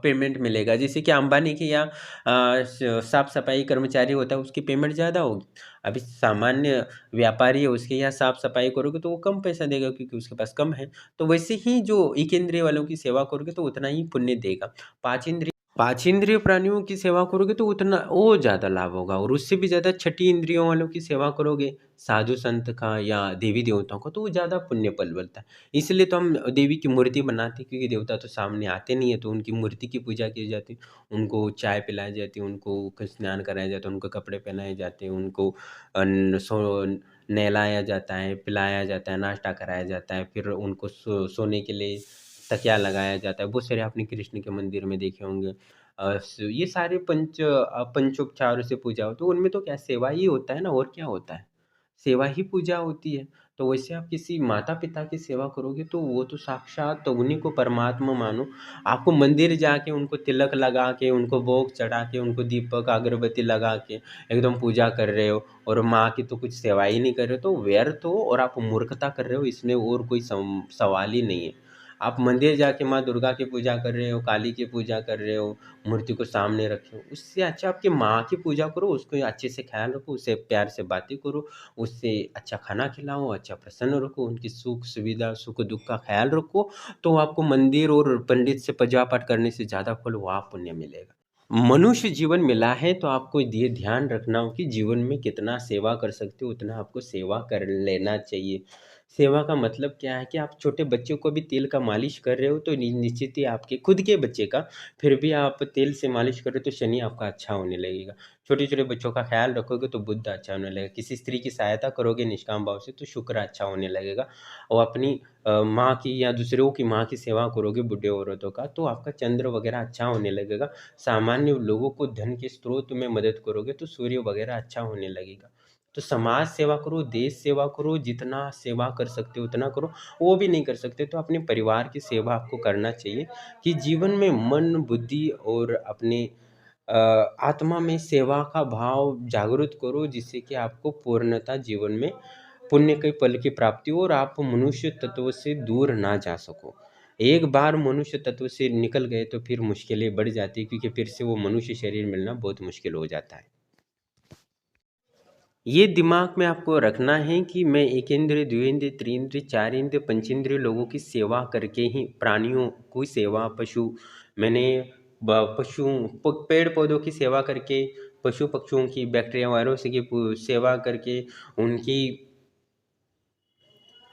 पेमेंट मिलेगा। जैसे कि अंबानी की या साफ-सफाई कर्मचारी होता है, उसकी पेमेंट ज़्यादा होगी। अभी सामान्य व्यापारी है, उसके यहाँ साफ-सफाई करोगे तो वो कम पैसा देगा, क्योंकि उसके पास कम है। तो वैसे ही जो एक इंद्रिय वालों की सेवा करोगे तो उतना ही पुण्य देगा। पाँच इंद्रिय प्राणियों की सेवा करोगे तो उतना और ज़्यादा लाभ होगा, और उससे भी ज़्यादा छठी इंद्रियों वालों की सेवा करोगे, साधु संत का या देवी देवताओं का, तो वो ज़्यादा पुण्य फल बनता है। इसलिए तो हम देवी की मूर्ति बनाते हैं, क्योंकि देवता तो सामने आते नहीं है, तो उनकी मूर्ति की पूजा की जाती है। उनको चाय पिलाई जाती है, उनको स्नान कराया जाता है, उनको कपड़े पहनाए जाते हैं, उनको नहलाया जाता है, पिलाया जाता है, नाश्ता कराया जाता है, फिर उनको सोने के लिए तकिया लगाया जाता है। बहुत सारे आपने कृष्ण के मंदिर में देखे होंगे। ये सारे पंचोपचारों से पूजा हो, तो उनमें तो क्या सेवा ही होता है ना, और क्या होता है? सेवा ही पूजा होती है। तो वैसे आप किसी माता-पिता की सेवा करोगे तो वो तो साक्षात तो उन्हीं को परमात्मा मानो। आपको मंदिर जाके उनको तिलक लगा के, उनको भोग चढ़ा के, उनको दीपक अगरबत्ती लगा के एकदम पूजा कर रहे हो, और माँ की तो कुछ सेवा ही नहीं कर रहे हो, तो व्यर्थ हो और आप मूर्खता कर रहे हो, इसमें और कोई सवाल ही नहीं है। आप मंदिर जाके माँ दुर्गा की पूजा कर रहे हो, काली की पूजा कर रहे हो, मूर्ति को सामने रखे हो, उससे अच्छा आपकी माँ की पूजा करो, उसको अच्छे से ख्याल रखो, उससे प्यार से बातें करो, उससे अच्छा खाना खिलाओ, अच्छा प्रसन्न रखो, उनकी सुख-सुविधा, सुख-दुःख का ख़्याल रखो, तो आपको मंदिर और पंडित से पूजा-पाठ करने से ज़्यादा फल वहाँ पुण्य मिलेगा। मनुष्य जीवन मिला है तो आपको ये ध्यान रखना हो कि जीवन में कितना सेवा कर सकते हो, उतना आपको सेवा कर लेना चाहिए। सेवा का मतलब क्या है कि आप छोटे बच्चों को भी तेल का मालिश कर रहे हो तो निश्चित ही आपके खुद के बच्चे का फिर भी आप तेल से मालिश कर रहे हो तो शनि आपका अच्छा होने लगेगा। छोटे-छोटे बच्चों का ख़्याल रखोगे तो बुध अच्छा होने लगेगा। किसी स्त्री की सहायता करोगे निष्काम भाव से तो शुक्र अच्छा होने लगेगा, और अपनी माँ की या दूसरों की माँ की सेवा करोगे बूढ़े औरतों का तो आपका चंद्र वगैरह अच्छा होने लगेगा। सामान्य लोगों को धन के स्रोत में मदद करोगे तो सूर्य वगैरह अच्छा होने लगेगा। तो समाज सेवा करो, देश सेवा करो, जितना सेवा कर सकते हो उतना करो। वो भी नहीं कर सकते तो अपने परिवार की सेवा आपको करना चाहिए, कि जीवन में मन, बुद्धि और अपने आत्मा में सेवा का भाव जागृत करो, जिससे कि आपको पूर्णतः जीवन में पुण्य के फल की प्राप्ति हो और आप मनुष्य तत्व से दूर ना जा सको। एक बार मनुष्य तत्व से निकल गए तो फिर मुश्किलें बढ़ जाती हैं, क्योंकि फिर से वो मनुष्य शरीर मिलना बहुत मुश्किल हो जाता है। ये दिमाग में आपको रखना है कि मैं एक इंद्रिय, द्विंद्रिय, त्रिंद्रिय, चार इंद्रिय, पंचेंद्रिय लोगों की सेवा करके ही प्राणियों की सेवा, मैंने पशु पेड़ पौधों की सेवा करके, पशु पक्षियों की, बैक्टीरिया वायरस की सेवा करके, उनकी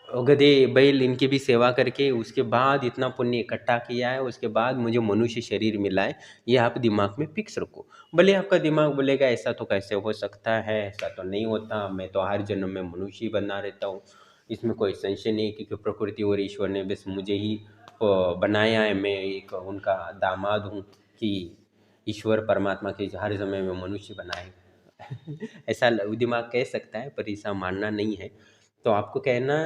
गधे बैल इनकी भी सेवा करके उसके बाद इतना पुण्य इकट्ठा किया है, उसके बाद मुझे मनुष्य शरीर मिला है। ये आप दिमाग में फिक्स रखो। भले आपका दिमाग बोलेगा ऐसा तो कैसे हो सकता है, ऐसा तो नहीं होता, मैं तो हर जन्म में मनुष्य ही बना रहता हूँ, इसमें कोई संशय नहीं, क्योंकि प्रकृति और ईश्वर ने बस मुझे ही बनाया है, मैं एक उनका दामाद हूँ कि ईश्वर परमात्मा के हर समय में मनुष्य बनाए। ऐसा दिमाग कह सकता है, पर ऐसा मानना नहीं है। तो आपको कहना,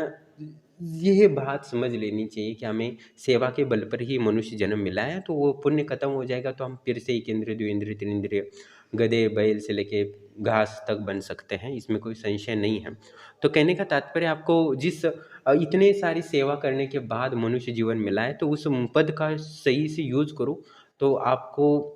ये बात समझ लेनी चाहिए कि हमें सेवा के बल पर ही मनुष्य जन्म मिला है, तो वो पुण्य खत्म हो जाएगा तो हम फिर से एक इंद्रिय, दो इंद्रिय, तीन इंद्रिय, गधे बैल से लेके घास तक बन सकते हैं, इसमें कोई संशय नहीं है। तो कहने का तात्पर्य, आपको जिस इतने सारी सेवा करने के बाद मनुष्य जीवन मिला है, तो उस पद का सही से यूज करो, तो आपको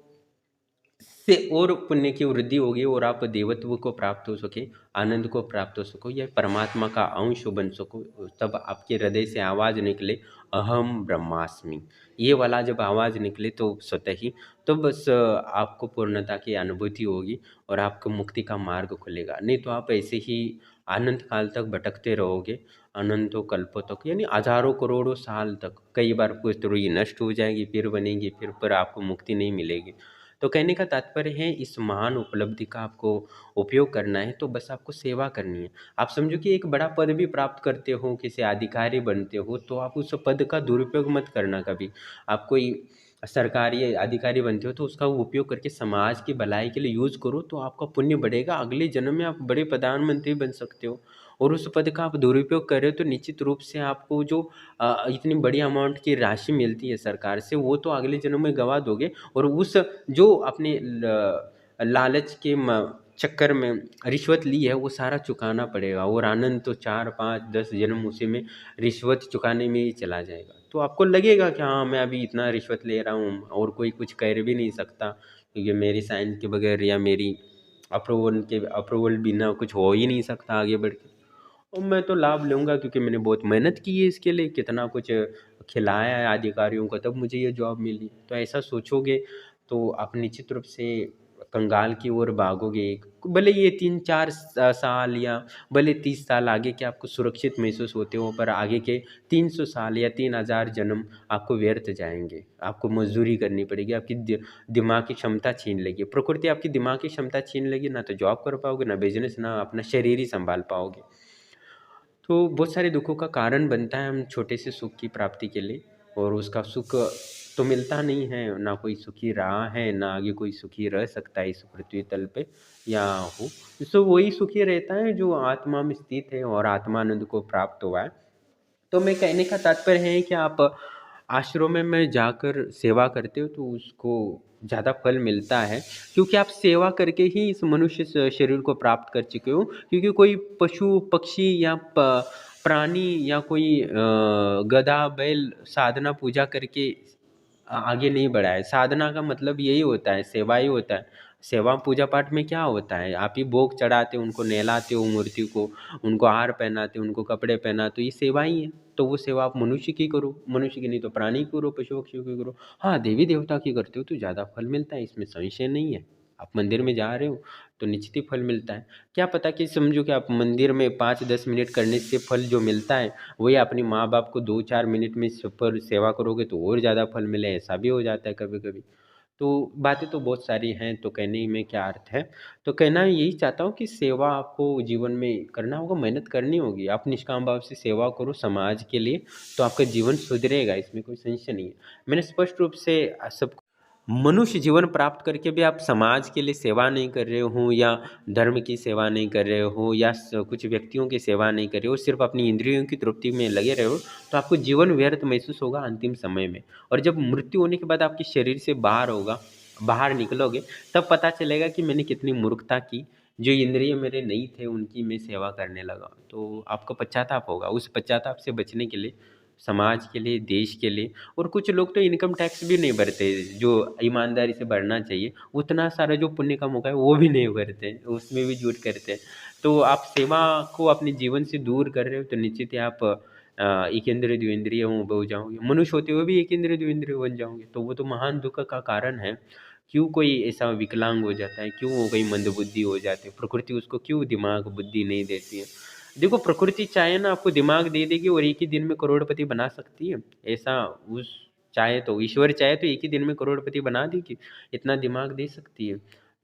से और पुण्य की वृद्धि होगी और आप देवत्व को प्राप्त हो सके, आनंद को प्राप्त हो सको, या परमात्मा का अंश बन सको। तब आपके हृदय से आवाज़ निकले, अहम ब्रह्मास्मि, ये वाला जब आवाज़ निकले तो स्वतः ही, तो बस आपको पूर्णता की अनुभूति होगी और आपको मुक्ति का मार्ग खुलेगा। नहीं तो आप ऐसे ही अनंत काल तक भटकते रहोगे, अनंतों कल्पों तक, यानी हजारों करोड़ों साल तक। कई बार कुछ तो ये नष्ट हो जाएगी, फिर बनेगी, फिर पर आपको मुक्ति नहीं मिलेगी। तो कहने का तात्पर्य है, इस महान उपलब्धि का आपको उपयोग करना है, तो बस आपको सेवा करनी है। आप समझो कि एक बड़ा पद भी प्राप्त करते हो, किसी अधिकारी बनते हो, तो आप उस पद का दुरुपयोग मत करना कभी। आप कोई सरकारी अधिकारी बनते हो तो उसका उपयोग करके समाज की भलाई के लिए यूज़ करो, तो आपका पुण्य बढ़ेगा, अगले जन्म में आप बड़े प्रधानमंत्री बन सकते हो। और उस पद का आप दुरुपयोग कर रहे हो तो निश्चित रूप से आपको जो इतनी बड़ी अमाउंट की राशि मिलती है सरकार से, वो तो अगले जन्म में गंवा दोगे, और उस जो अपने लालच के चक्कर में रिश्वत ली है, वो सारा चुकाना पड़ेगा, और आनंद तो 4, 5, 10 जन्म उसी में रिश्वत चुकाने में ही चला जाएगा। तो आपको लगेगा कि हाँ, मैं अभी इतना रिश्वत ले रहा हूँ और कोई कुछ कर भी नहीं सकता, क्योंकि मेरी साइन के बगैर या मेरी अप्रूवल बिना कुछ हो ही नहीं सकता आगे बढ़ के। और मैं तो लाभ लूँगा, क्योंकि मैंने बहुत मेहनत की है इसके लिए, कितना कुछ खिलाया है अधिकारियों को, तब मुझे ये जॉब मिली। तो ऐसा सोचोगे तो आप निश्चित रूप से कंगाल की ओर भागोगे। भले ये 3, 4 साल या भले 30 साल आगे के आपको सुरक्षित महसूस होते हो, पर आगे के 300 साल या 3000 जन्म आपको व्यर्थ जाएंगे। आपको मजदूरी करनी पड़ेगी, आपकी दिमाग की क्षमता छीन लेगी प्रकृति, आपकी दिमाग की क्षमता छीन लेगी, ना तो जॉब कर पाओगे, ना बिजनेस, ना अपना शरीर ही संभाल पाओगे। तो बहुत सारे दुखों का कारण बनता है हम छोटे से सुख की प्राप्ति के लिए, और उसका सुख तो मिलता नहीं है, ना कोई सुखी रहा है, ना आगे कोई सुखी रह सकता है इस पृथ्वी तल पे या हो। तो वही सुखी रहता है जो आत्मा में स्थित है और आत्मानंद को प्राप्त हुआ है। तो मैं कहने का तात्पर्य है कि आप आश्रम में जाकर सेवा करते हो तो उसको ज़्यादा फल मिलता है, क्योंकि आप सेवा करके ही इस मनुष्य शरीर को प्राप्त कर चुके हो। क्योंकि कोई पशु पक्षी या प्राणी या कोई गधा बैल साधना पूजा करके आगे नहीं बढ़ा है। साधना का मतलब यही होता है, सेवा ही होता है। सेवा पूजा पाठ में क्या होता है, आप ही भोग चढ़ाते हो, उनको नहलाते हो मूर्ति को, उनको हार पहनाते हो, उनको कपड़े पहनाते हो, ये सेवा ही है। तो वो सेवा आप मनुष्य की करो, मनुष्य की नहीं तो प्राणी की करो, पशु पक्षियों की करो। हाँ, देवी देवता की करते हो तो ज़्यादा फल मिलता है, इसमें संशय नहीं है। आप मंदिर में जा रहे हो तो निश्चित ही फल मिलता है। क्या पता कि समझो कि आप मंदिर में 5-10 मिनट करने से फल जो मिलता है, वही अपनी माँ बाप को 2-4 मिनट में पर सेवा करोगे तो और ज़्यादा फल मिले, ऐसा भी हो जाता है कभी कभी। तो बातें तो बहुत सारी हैं, तो कहने में क्या अर्थ है। तो कहना यही चाहता हूँ कि सेवा आपको जीवन में करना होगा, मेहनत करनी होगी। आप निष्काम भाव से सेवा करो समाज के लिए, तो आपका जीवन सुधरेगा, इसमें कोई संशय नहीं है। मैंने स्पष्ट रूप से सब मनुष्य जीवन प्राप्त करके भी आप समाज के लिए सेवा नहीं कर रहे हो, या धर्म की सेवा नहीं कर रहे हो, या कुछ व्यक्तियों की सेवा नहीं कर रहे हो, सिर्फ अपनी इंद्रियों की तृप्ति में लगे रहे हो, तो आपको जीवन व्यर्थ महसूस होगा अंतिम समय में। और जब मृत्यु होने के बाद आपके शरीर से बाहर निकलोगे, तब पता चलेगा कि मैंने कितनी मूर्खता की, जो इंद्रिय मेरे नहीं थे उनकी मैं सेवा करने लगा। तो आपको पश्चाताप होगा। उस पश्चाताप से बचने के लिए, समाज के लिए, देश के लिए, और कुछ लोग तो इनकम टैक्स भी नहीं भरते, जो ईमानदारी से भरना चाहिए, उतना सारा जो पुण्य का मौका है वो भी नहीं भरते, उसमें भी झूठ करते हैं। तो आप सेवा को अपने जीवन से दूर कर रहे हो, तो निश्चित ही आप एक इंद्रिय द्विंद्रिय हो जाओगे, मनुष्य होते हुए भी एक इंद्रिय द्विंद्रिय बन जाओगे, तो वो तो महान दुख का कारण है क्यों कोई ऐसा विकलांग हो जाता है, क्यों वो कोई मंदबुद्धि हो जाते हैं, प्रकृति उसको क्यों दिमाग बुद्धि नहीं देती है। देखो प्रकृति चाहे ना आपको दिमाग दे देगी और एक ही दिन में करोड़पति बना सकती है, ऐसा उस चाहे तो ईश्वर चाहे तो एक ही दिन में करोड़पति बना देगी, इतना दिमाग दे सकती है।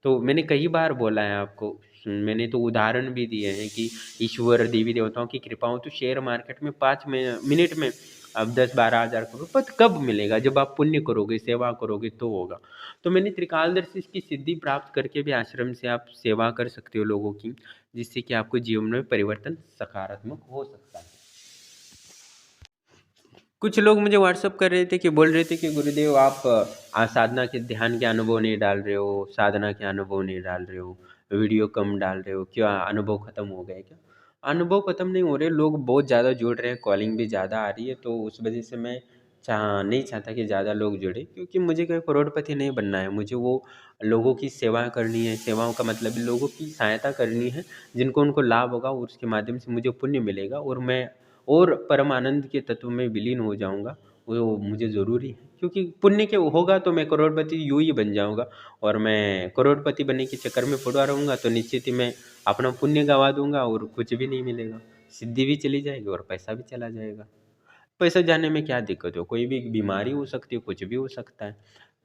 तो मैंने कई बार बोला है आपको, मैंने तो उदाहरण भी दिए हैं कि ईश्वर देवी देवताओं की कृपा हो तो शेयर मार्केट में 5 मिनट में अब 10-12 हज़ार करोड़, पर कब मिलेगा, जब आप पुण्य करोगे सेवा करोगे तो होगा। तो मैंने त्रिकालदर्शी की सिद्धि प्राप्त करके भी आश्रम से आप सेवा कर सकते हो लोगों की, जिससे कि आपको जीवन में परिवर्तन सकारात्मक हो सकता है। कुछ लोग मुझे व्हाट्सअप कर रहे थे कि बोल रहे थे कि गुरुदेव आप साधना के ध्यान के अनुभव नहीं डाल रहे हो, साधना के अनुभव नहीं डाल रहे हो, वीडियो कम डाल रहे हो, क्या अनुभव खत्म हो गए क्या? अनुभव खत्म नहीं हो रहे, लोग बहुत ज़्यादा जुड़ रहे हैं, कॉलिंग भी ज़्यादा आ रही है, तो उस वजह से मैं नहीं चाहता कि ज़्यादा लोग जुड़े, क्योंकि मुझे कोई करोड़पति नहीं बनना है, मुझे वो लोगों की सेवा करनी है। सेवाओं का मतलब है लोगों की सहायता करनी है, जिनको उनको लाभ होगा और उसके माध्यम से मुझे पुण्य मिलेगा और मैं और परम आनंद के तत्व में विलीन हो जाऊंगा, वो मुझे ज़रूरी है, क्योंकि पुण्य के होगा तो मैं करोड़पति यूं ही बन जाऊंगा, और मैं करोड़पति बनने के चक्कर में पड़ा रहूंगा तो निश्चित ही मैं अपना पुण्य गंवा दूंगा और कुछ भी नहीं मिलेगा, सिद्धि भी चली जाएगी और पैसा भी चला जाएगा। पैसा जाने में क्या दिक्कत हो, कोई भी बीमारी हो सकती है, कुछ भी हो सकता है,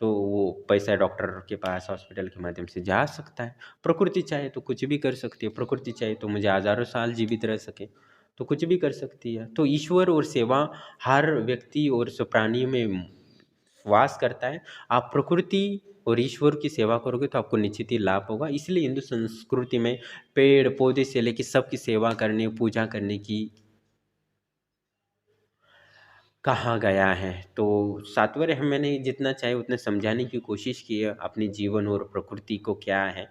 तो वो पैसा डॉक्टर के पास हॉस्पिटल के माध्यम से जा सकता है। प्रकृति चाहे तो कुछ भी कर सकती है, प्रकृति चाहे तो मुझे हज़ारों साल जीवित रह सके, तो कुछ भी कर सकती है। तो ईश्वर और सेवा हर व्यक्ति और प्राणी में वास करता है। आप प्रकृति और ईश्वर की सेवा करोगे तो आपको निश्चित ही लाभ होगा। इसलिए हिंदू संस्कृति में पेड़ पौधे से लेकर सबकी सेवा करने, पूजा करने की कहा गया है। तो सात्विक मैंने जितना चाहे उतना समझाने की कोशिश की है अपने जीवन और प्रकृति को क्या है।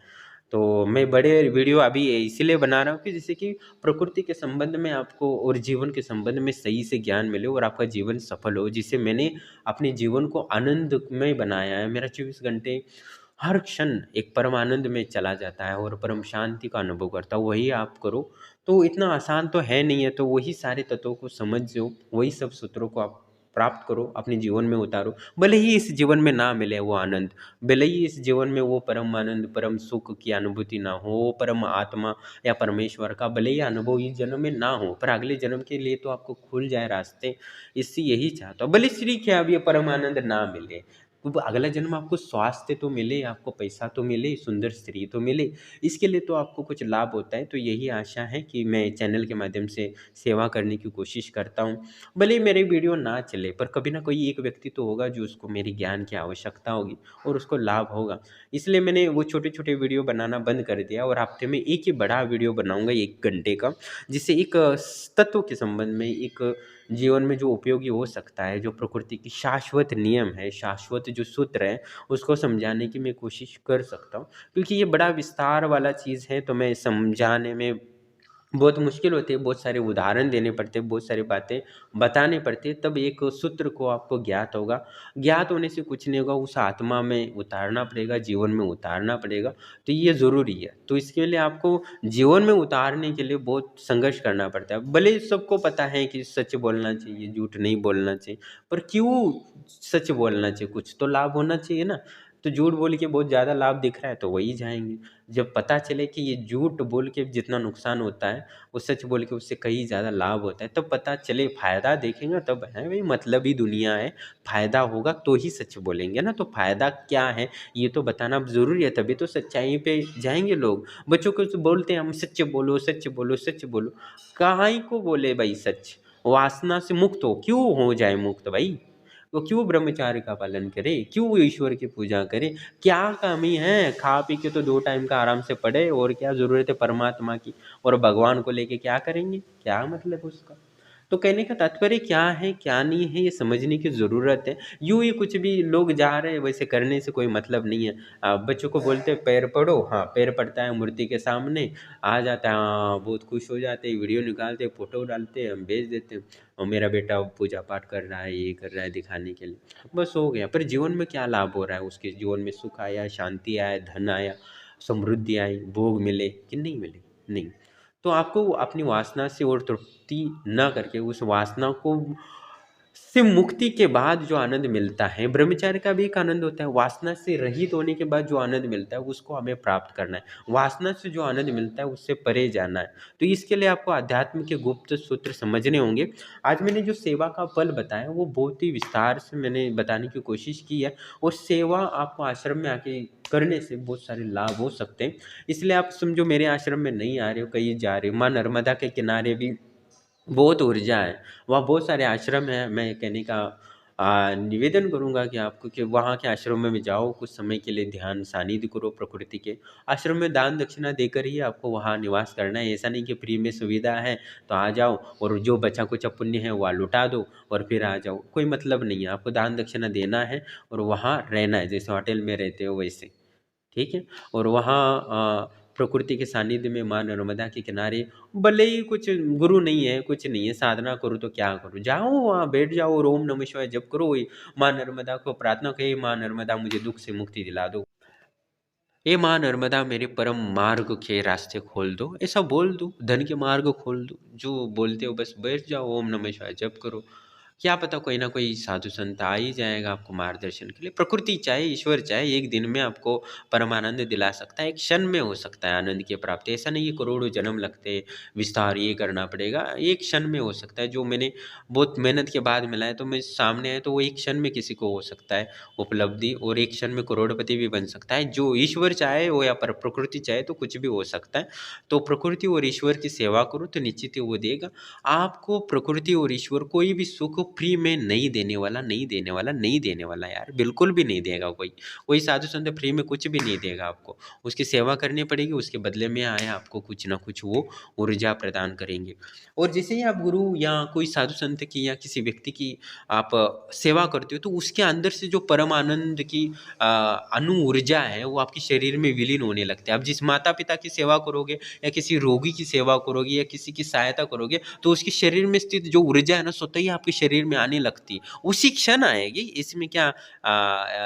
तो मैं बड़े वीडियो अभी इसीलिए बना रहा हूँ कि जैसे कि प्रकृति के संबंध में आपको और जीवन के संबंध में सही से ज्ञान मिले और आपका जीवन सफल हो, जिससे मैंने अपने जीवन को आनंदमय बनाया है। मेरा 24 घंटे हर क्षण एक परम आनंद में चला जाता है और परम शांति का अनुभव करता हूँ, वही आप करो। तो इतना आसान तो है नहीं है, तो वही सारे तत्वों को समझो, वही सब सूत्रों को आप प्राप्त करो, अपने जीवन में उतारो। भले ही इस जीवन में ना मिले वो आनंद, भले ही इस जीवन में वो परम आनंद परम सुख की अनुभूति ना हो, वो परम आत्मा या परमेश्वर का भले ही अनुभव इस जन्म में ना हो, पर अगले जन्म के लिए तो आपको खुल जाए रास्ते, इससे यही चाहता हूँ। भले श्री क्या अब ये परम आनंद ना मिले, तो अगला जन्म आपको स्वास्थ्य तो मिले, आपको पैसा तो मिले, सुंदर स्त्री तो मिले, इसके लिए तो आपको कुछ लाभ होता है। तो यही आशा है कि मैं चैनल के माध्यम से सेवा करने की कोशिश करता हूँ। भले ही मेरे वीडियो ना चले, पर कभी ना कोई एक व्यक्ति तो होगा जो उसको मेरी ज्ञान की आवश्यकता होगी और उसको लाभ होगा। इसलिए मैंने वो छोटे छोटे वीडियो बनाना बंद कर दिया और हफ्ते में एक ही बड़ा वीडियो बनाऊंगा 1 घंटे का, जिससे एक तत्व के संबंध में, एक जीवन में जो उपयोगी हो सकता है, जो प्रकृति की शाश्वत नियम है, शाश्वत जो सूत्र है, उसको समझाने की मैं कोशिश कर सकता हूँ। क्योंकि ये बड़ा विस्तार वाला चीज़ है, तो मैं समझाने में बहुत मुश्किल होती है, बहुत सारे उदाहरण देने पड़ते हैं, बहुत सारी बातें बताने पड़ती है, तब एक सूत्र को आपको ज्ञात होगा। ज्ञात होने से कुछ नहीं होगा, उस आत्मा में उतारना पड़ेगा, जीवन में उतारना पड़ेगा, तो ये ज़रूरी है। तो इसके लिए आपको जीवन में उतारने के लिए बहुत संघर्ष करना पड़ता है। भले ही सबको पता है कि सच बोलना चाहिए, झूठ नहीं बोलना चाहिए, पर क्यों सच बोलना चाहिए, कुछ तो लाभ होना चाहिए ना। तो झूठ बोल के बहुत ज़्यादा लाभ दिख रहा है तो वही जाएंगे। जब पता चले कि ये झूठ बोल के जितना नुकसान होता है, वो सच बोल के उससे कहीं ज़्यादा लाभ होता है, तब पता चले, फ़ायदा देखेंगे तब है भाई, मतलब ही दुनिया है, फ़ायदा होगा तो ही सच बोलेंगे ना। तो फ़ायदा क्या है ये तो बताना ज़रूरी है, तभी तो सच्चाई पे जाएंगे लोग। बच्चों को तो बोलते हैं हम सच बोलो सच बोलो सच बोलो, काहे को बोले भाई सच, वासना से मुक्त हो, क्यों हो जाए मुक्त भाई, वो क्यों ब्रह्मचार्य का पालन करे, क्यों ईश्वर की पूजा करे, क्या कमी है, खा पी के तो 2 टाइम का आराम से पड़े, और क्या ज़रूरत है परमात्मा की, और भगवान को लेके क्या करेंगे, क्या मतलब उसका। तो कहने का तात्पर्य क्या है क्या नहीं है ये समझने की ज़रूरत है। यूं ही कुछ भी लोग जा रहे हैं वैसे करने से कोई मतलब नहीं है। बच्चों को बोलते हैं पैर पढ़ो, हाँ पैर पड़ता है मूर्ति के सामने, आ जाता है, हाँ बहुत खुश हो जाते हैं, वीडियो निकालते हैं, फोटो डालते हैं, हम भेज देते हैं, और मेरा बेटा पूजा पाठ कर रहा है, ये कर रहा है, दिखाने के लिए बस हो गया। पर जीवन में क्या लाभ हो रहा है, उसके जीवन में सुख आया, शांति आया, धन आया, समृद्धि आई, भोग मिले कि नहीं मिले, नहीं। तो आपको अपनी वासना से और तृप्ति न करके उस वासना को से मुक्ति के बाद जो आनंद मिलता है, ब्रह्मचार्य का भी एक आनंद होता है। वासना से रहित होने के बाद जो आनंद मिलता है उसको हमें प्राप्त करना है। वासना से जो आनंद मिलता है उससे परे जाना है। तो इसके लिए आपको अध्यात्म के गुप्त सूत्र समझने होंगे। आज मैंने जो सेवा का फल बताया वो बहुत ही विस्तार से मैंने बताने की कोशिश की है। और सेवा आपको आश्रम में आके करने से बहुत सारे लाभ हो सकते हैं। इसलिए आप समझो मेरे आश्रम में नहीं आ रहे हो, कहीं जा रहे हो, माँ नर्मदा के किनारे भी बहुत ऊर्जा है, वहाँ बहुत सारे आश्रम हैं। मैं कहने का निवेदन करूँगा कि आपको कि वहाँ के आश्रम में जाओ, कुछ समय के लिए ध्यान सानिध्य करो प्रकृति के। आश्रम में दान दक्षिणा देकर ही आपको वहाँ निवास करना है। ऐसा नहीं कि फ्री में सुविधा है तो आ जाओ और जो बचा कुछ पुण्य है वह लुटा दो और फिर आ जाओ, कोई मतलब नहीं है। आपको दान दक्षिणा देना है और वहाँ रहना है, जैसे होटल में रहते हो वैसे, ठीक है। और वहाँ प्रकृति के सानिध्य में माँ नर्मदा के किनारे, भले ही कुछ गुरु नहीं है, कुछ नहीं है, साधना करो तो क्या करो, जाओ वहाँ बैठ जाओ और ओम नमः शिवाय जप करो। वही माँ नर्मदा को प्रार्थना करिए, माँ नर्मदा मुझे दुख से मुक्ति दिला दो, ये माँ नर्मदा मेरे परम मार्ग के रास्ते खोल दो, ऐसा बोल दो, धन के मार्ग खोल दो। जो बोलते हो बस बैठ जाओ, ओम नमः शिवाय जप करो। क्या पता कोई ना कोई साधु संत आ ही जाएगा आपको मार्गदर्शन के लिए। प्रकृति चाहे, ईश्वर चाहे, एक दिन में आपको परमानंद दिला सकता है, एक क्षण में हो सकता है आनंद की प्राप्ति। ऐसा नहीं कि करोड़ों जन्म लगते, विस्तार ये करना पड़ेगा, एक क्षण में हो सकता है। जो मैंने बहुत मेहनत के बाद मिला है तो मैं सामने है, तो वो एक क्षण में किसी को हो सकता है उपलब्धि, और एक क्षण में करोड़पति भी बन सकता है। जो ईश्वर चाहे वो, या पर प्रकृति चाहे तो कुछ भी हो सकता है। तो प्रकृति और ईश्वर की सेवा करो तो निश्चित ही वो देगा आपको। प्रकृति और ईश्वर कोई भी सुख फ्री में नहीं देने वाला, नहीं देने वाला, नहीं देने वाला यार, बिल्कुल भी नहीं देगा। कोई कोई साधु संत फ्री में कुछ भी नहीं देगा आपको, उसकी सेवा करनी पड़ेगी, उसके बदले में आए आपको कुछ ना कुछ वो ऊर्जा प्रदान करेंगे। और जैसे ही आप गुरु या कोई साधु संत की या किसी व्यक्ति की आप सेवा करते हो तो उसके अंदर से जो परम आनंद की अनु ऊर्जा है वो आपके शरीर में विलीन होने लगता है। आप जिस माता पिता की सेवा करोगे या किसी रोगी की सेवा करोगे या किसी की सहायता करोगे तो उसके शरीर में स्थित जो ऊर्जा है ना, स्वतः ही आपके शरीर में आने लगती है, उसी क्षण आएगी। इसमें क्या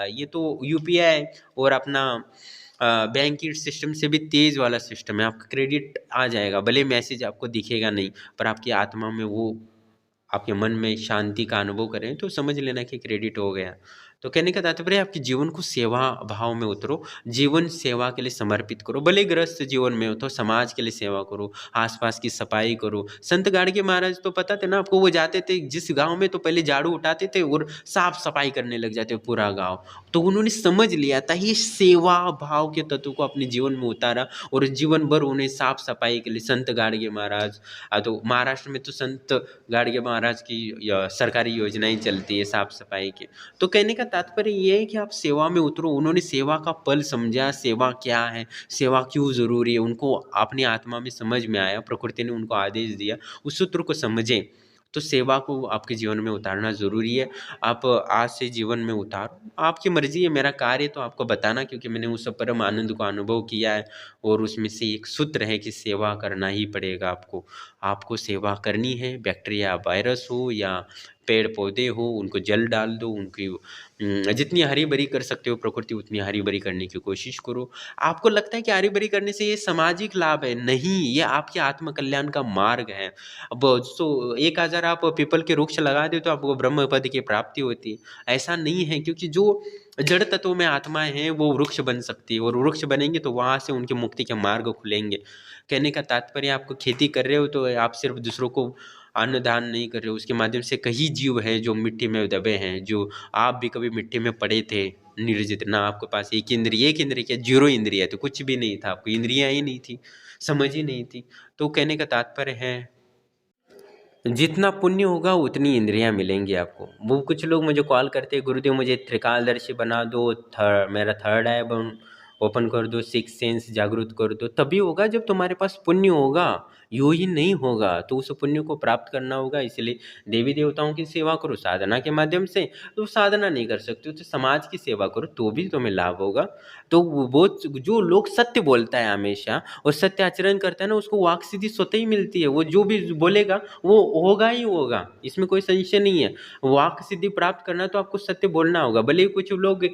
ये तो यूपीआई और अपना बैंक की सिस्टम से भी तेज वाला सिस्टम है। आपका क्रेडिट आ जाएगा, भले मैसेज आपको दिखेगा नहीं, पर आपकी आत्मा में वो, आपके मन में शांति का अनुभव करें तो समझ लेना कि क्रेडिट हो गया। तो कहने का तात्पर्य आपके जीवन को सेवा भाव में उतरो, जीवन सेवा के लिए समर्पित करो। भले ग्रस्त जीवन में हो तो समाज के लिए सेवा करो, आसपास की सफाई करो। संत गाड़गे महाराज तो पता थे ना आपको, वो जाते थे जिस गांव में तो पहले झाड़ू उठाते थे और साफ सफाई करने लग जाते पूरा गांव। तो उन्होंने समझ लिया था ये सेवा भाव के तत्व को अपने जीवन में उतारा और जीवन भर उन्हें साफ सफाई के लिए संत गाड़गे महाराज। तो महाराष्ट्र में तो संत गाड़गे महाराज की सरकारी योजनाएं चलती है साफ सफाई की। तो कहने का तात्पर्य ये है कि आप सेवा में उतरो। उन्होंने सेवा का फल समझा, सेवा क्या है, सेवा क्यों जरूरी है, उनको अपनी आत्मा में समझ में आया, प्रकृति ने उनको आदेश दिया, उस सूत्र को समझे। तो सेवा को आपके जीवन में उतारना जरूरी है। आप आज से जीवन में उतारो, आपकी मर्जी है। मेरा कार्य तो आपको बताना, क्योंकि मैंने उस परम आनंद को अनुभव किया है और उसमें से एक सूत्र है कि सेवा करना ही पड़ेगा आपको। आपको सेवा करनी है, बैक्टीरिया वायरस हो या पेड़ पौधे हो, उनको जल डाल दो, उनकी जितनी हरी भरी कर सकते हो प्रकृति उतनी हरी भरी करने की कोशिश करो। आपको लगता है कि हरी भरी करने से ये सामाजिक लाभ है, नहीं, ये आपके आत्म कल्याण का मार्ग है। अब 1000 आप पीपल के वृक्ष लगा दे तो आपको ब्रह्म पद की प्राप्ति होती है, ऐसा नहीं है। क्योंकि जो जड़ तत्वों में आत्माएं हैं वो वृक्ष बन सकती है, और वृक्ष बनेंगे तो वहाँ से उनकी मुक्ति के मार्ग खुलेंगे। कहने का तात्पर्य, आपको खेती कर रहे हो तो आप सिर्फ दूसरों को अन्नदान नहीं कर रहे हो, उसके माध्यम से कई जीव है जो मिट्टी में दबे हैं, जो आप भी कभी मिट्टी में पड़े थे निर्जित, ना आपके पास एक इंद्रिय क्या, जीरो इंद्रिय तो कुछ भी नहीं था, आपको इंद्रियां ही नहीं थी, समझ ही नहीं थी। तो कहने का तात्पर्य है जितना पुण्य होगा उतनी इंद्रियां मिलेंगी आपको। वो कुछ लोग मुझे कॉल करते हैं, गुरुदेव मुझे त्रिकालदर्शी बना दो, मेरा थर्ड आई ओपन कर दो, सिक्स सेंस जागृत कर दो। तभी होगा जब तुम्हारे पास पुण्य होगा, यूं ही नहीं होगा। तो उस पुण्य को प्राप्त करना होगा, इसलिए देवी देवताओं की सेवा करो साधना के माध्यम से। तो साधना नहीं कर सकते हो तो समाज की सेवा करो, तो भी तुम्हें लाभ होगा। तो वो जो लोग सत्य बोलता है हमेशा और सत्य आचरण करता है ना, उसको वाक सिद्धि स्वतः ही मिलती है। वो जो भी बोलेगा वो होगा ही होगा, इसमें कोई संशय नहीं है। वाक सिद्धि प्राप्त करना तो आपको सत्य बोलना होगा। भले ही कुछ लोग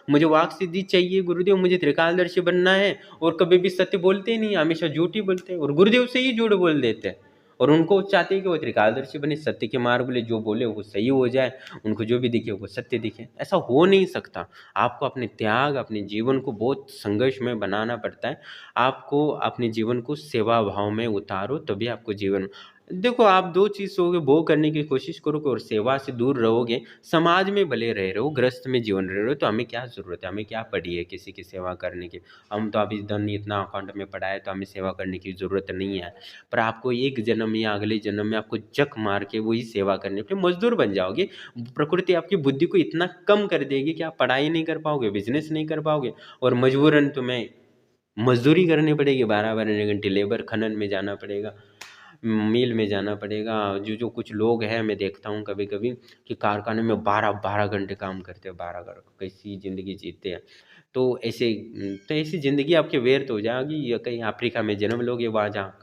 मुझे वाक सिद्धि चाहिए गुरुदेव, मुझे त्रिकालदर्शी बनना है, और कभी भी सत्य बोलते ही नहीं, हमेशा झूठ ही बोलते हैं और गुरुदेव से ही झूठ बोल देते हैं। और उनको चाहते हैं कि वो त्रिकालदर्शी बने, सत्य के मार्ग बोले, जो बोले वो सही हो जाए, उनको जो भी दिखे वो सत्य दिखे। ऐसा हो नहीं सकता। आपको अपने त्याग, अपने जीवन को बहुत संघर्ष में बनाना पड़ता है। आपको अपने जीवन को सेवा भाव में उतारो, तभी आपको जीवन देखो, आप दो चीज़ होगे, वो करने की कोशिश करोगे और सेवा से दूर रहोगे, समाज में भले रह रहे हो, ग्रस्त में जीवन रह रहे हो, तो हमें क्या ज़रूरत है, हमें क्या पड़ी है किसी की सेवा करने की। हम तो अभी धन इतना अकाउंट में पड़ा है, तो हमें सेवा करने की ज़रूरत नहीं है। पर आपको एक जन्म या अगले जन्म में आपको जक मार के वही सेवा करनी है, फिर मजदूर बन जाओगे। प्रकृति आपकी बुद्धि को इतना कम कर देगी कि आप पढ़ाई नहीं कर पाओगे, बिजनेस नहीं कर पाओगे, और मजबूरन तुम्हें मजदूरी करनी पड़ेगी, 12-12 घंटे लेबर खनन में जाना पड़ेगा, मिल में जाना पड़ेगा। जो जो कुछ लोग हैं, मैं देखता हूँ कभी कभी कि कारखाने में 12-12 घंटे काम करते हैं, 12 कैसी ज़िंदगी जीते हैं। तो ऐसी ज़िंदगी आपके व्यर्थ हो जाएगी, या कहीं अफ्रीका में जन्म लोगे, वहाँ जहाँ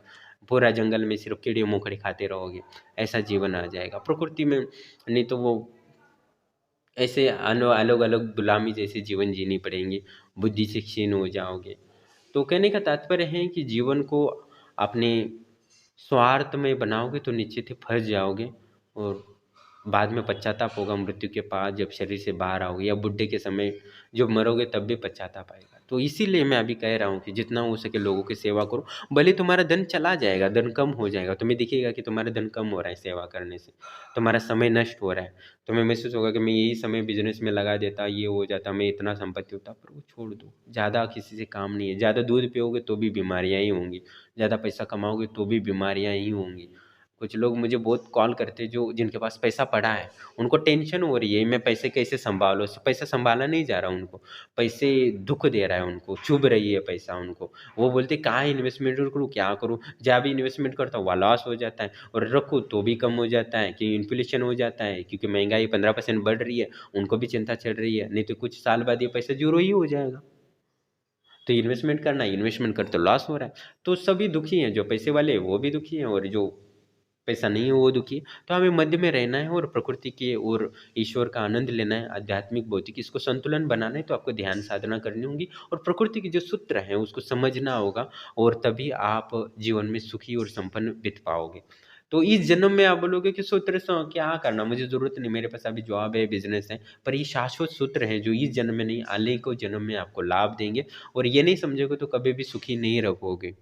पूरा जंगल में सिर्फ कीड़े मकोड़े खाते रहोगे, ऐसा जीवन आ जाएगा प्रकृति में। नहीं तो वो ऐसे अलग अलग गुलामी जैसे जीवन जीनी पड़ेंगे, बुद्धि से क्षीण हो जाओगे। तो कहने का तात्पर्य है कि जीवन को अपने स्वार्थ में बनाओगे तो निश्चित ही फंस जाओगे, और बाद में पश्चाताप होगा मृत्यु के पास, जब शरीर से बाहर आओगे, या बुढ़े के समय जब मरोगे तब भी पश्चाताप आएगा। तो इसीलिए मैं अभी कह रहा हूँ कि जितना हो सके लोगों की सेवा करो। भले तुम्हारा धन चला जाएगा, धन कम हो जाएगा, तुम्हें दिखेगा कि तुम्हारा धन कम हो रहा है सेवा करने से, तुम्हारा समय नष्ट हो रहा है, तुम्हें महसूस होगा कि मैं यही समय बिजनेस में लगा देता, ये हो जाता, मैं इतना संपत्ति होता। पर वो छोड़ दो, ज़्यादा किसी से काम नहीं है। ज़्यादा दूध पियोगे तो भी बीमारियाँ ही होंगी, ज़्यादा पैसा कमाओगे तो भी बीमारियाँ ही होंगी। कुछ लोग मुझे बहुत कॉल करते हैं, जो जिनके पास पैसा पड़ा है, उनको टेंशन हो रही है, मैं पैसे कैसे संभालूं। पैसा संभाला नहीं जा रहा उनको, पैसे दुख दे रहा है उनको, चुभ रही है पैसा उनको। वो बोलते कहाँ इन्वेस्टमेंट करूँ, क्या करूँ, जहाँ भी इन्वेस्टमेंट करता हूँ वहाँ लॉस हो जाता है, और रखूँ तो भी कम हो जाता है, कि इन्फ्लेशन हो जाता है, क्योंकि महंगाई 15% बढ़ रही है, उनको भी चिंता चल रही है, नहीं तो कुछ साल बाद ये पैसा जीरो ही हो जाएगा। तो इन्वेस्टमेंट करना, इन्वेस्टमेंट कर तो लॉस हो रहा है। तो सभी दुखी हैं, जो पैसे वाले हैं वो भी दुखी हैं, और जो पैसा नहीं है वो दुखी है। तो हमें मध्य में रहना है, और प्रकृति के और ईश्वर का आनंद लेना है, आध्यात्मिक भौतिक इसको संतुलन बनाना है। तो आपको ध्यान साधना करनी होगी, और प्रकृति के जो सूत्र हैं उसको समझना होगा, और तभी आप जीवन में सुखी और संपन्न बीत पाओगे। तो इस जन्म में आप बोलोगे कि सूत्र से क्या करना, मुझे जरूरत नहीं, मेरे पास अभी जॉब है, बिजनेस है। पर ये शाश्वत सूत्र है जो इस जन्म में नहीं, अगले को जन्म में आपको लाभ देंगे, और ये नहीं समझोगे तो कभी भी सुखी नहीं रहोगे।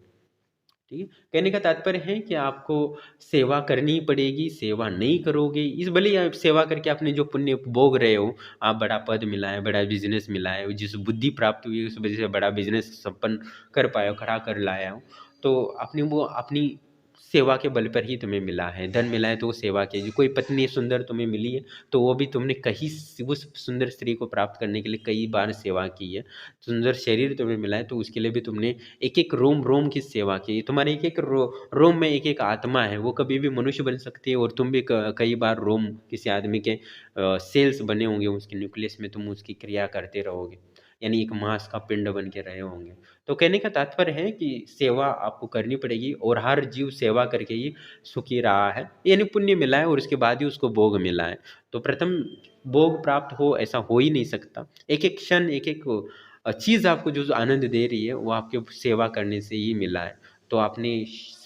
ठीक है। कहने का तात्पर्य है कि आपको सेवा करनी पड़ेगी, सेवा नहीं करोगे, इस भले ही आप सेवा करके आपने जो पुण्य भोग रहे हो, आप बड़ा पद मिला है, बड़ा बिजनेस मिला है, जिस बुद्धि प्राप्त हुई है उस वजह से बड़ा बिजनेस संपन्न कर पाए हो, खड़ा कर लाया हो, तो अपनी वो अपनी सेवा के बल पर ही तुम्हें मिला है। धन मिला है तो वो सेवा की, कोई पत्नी सुंदर तुम्हें मिली है तो वो भी तुमने कहीं उस सुंदर स्त्री को प्राप्त करने के लिए कई बार सेवा की है। सुंदर शरीर तुम्हें मिला है तो उसके लिए भी तुमने एक एक रोम रोम की सेवा की। तुम्हारे एक एक रोम में एक एक आत्मा है, वो कभी भी मनुष्य बन सकती है, और तुम भी कई बार रोम किसी आदमी के सेल्स बने होंगे, उसके न्यूक्लियस में तुम उसकी क्रिया करते रहोगे, यानी एक मांस का पिंड बन के रहे होंगे। तो कहने का तात्पर्य है कि सेवा आपको करनी पड़ेगी, और हर जीव सेवा करके ही सुखी रहा है, यानी पुण्य मिला है, और उसके बाद ही उसको भोग मिला है। तो प्रथम भोग प्राप्त हो ऐसा हो ही नहीं सकता। एक एक क्षण, एक एक चीज़ आपको जो आनंद दे रही है वो आपके सेवा करने से ही मिला है। तो आपने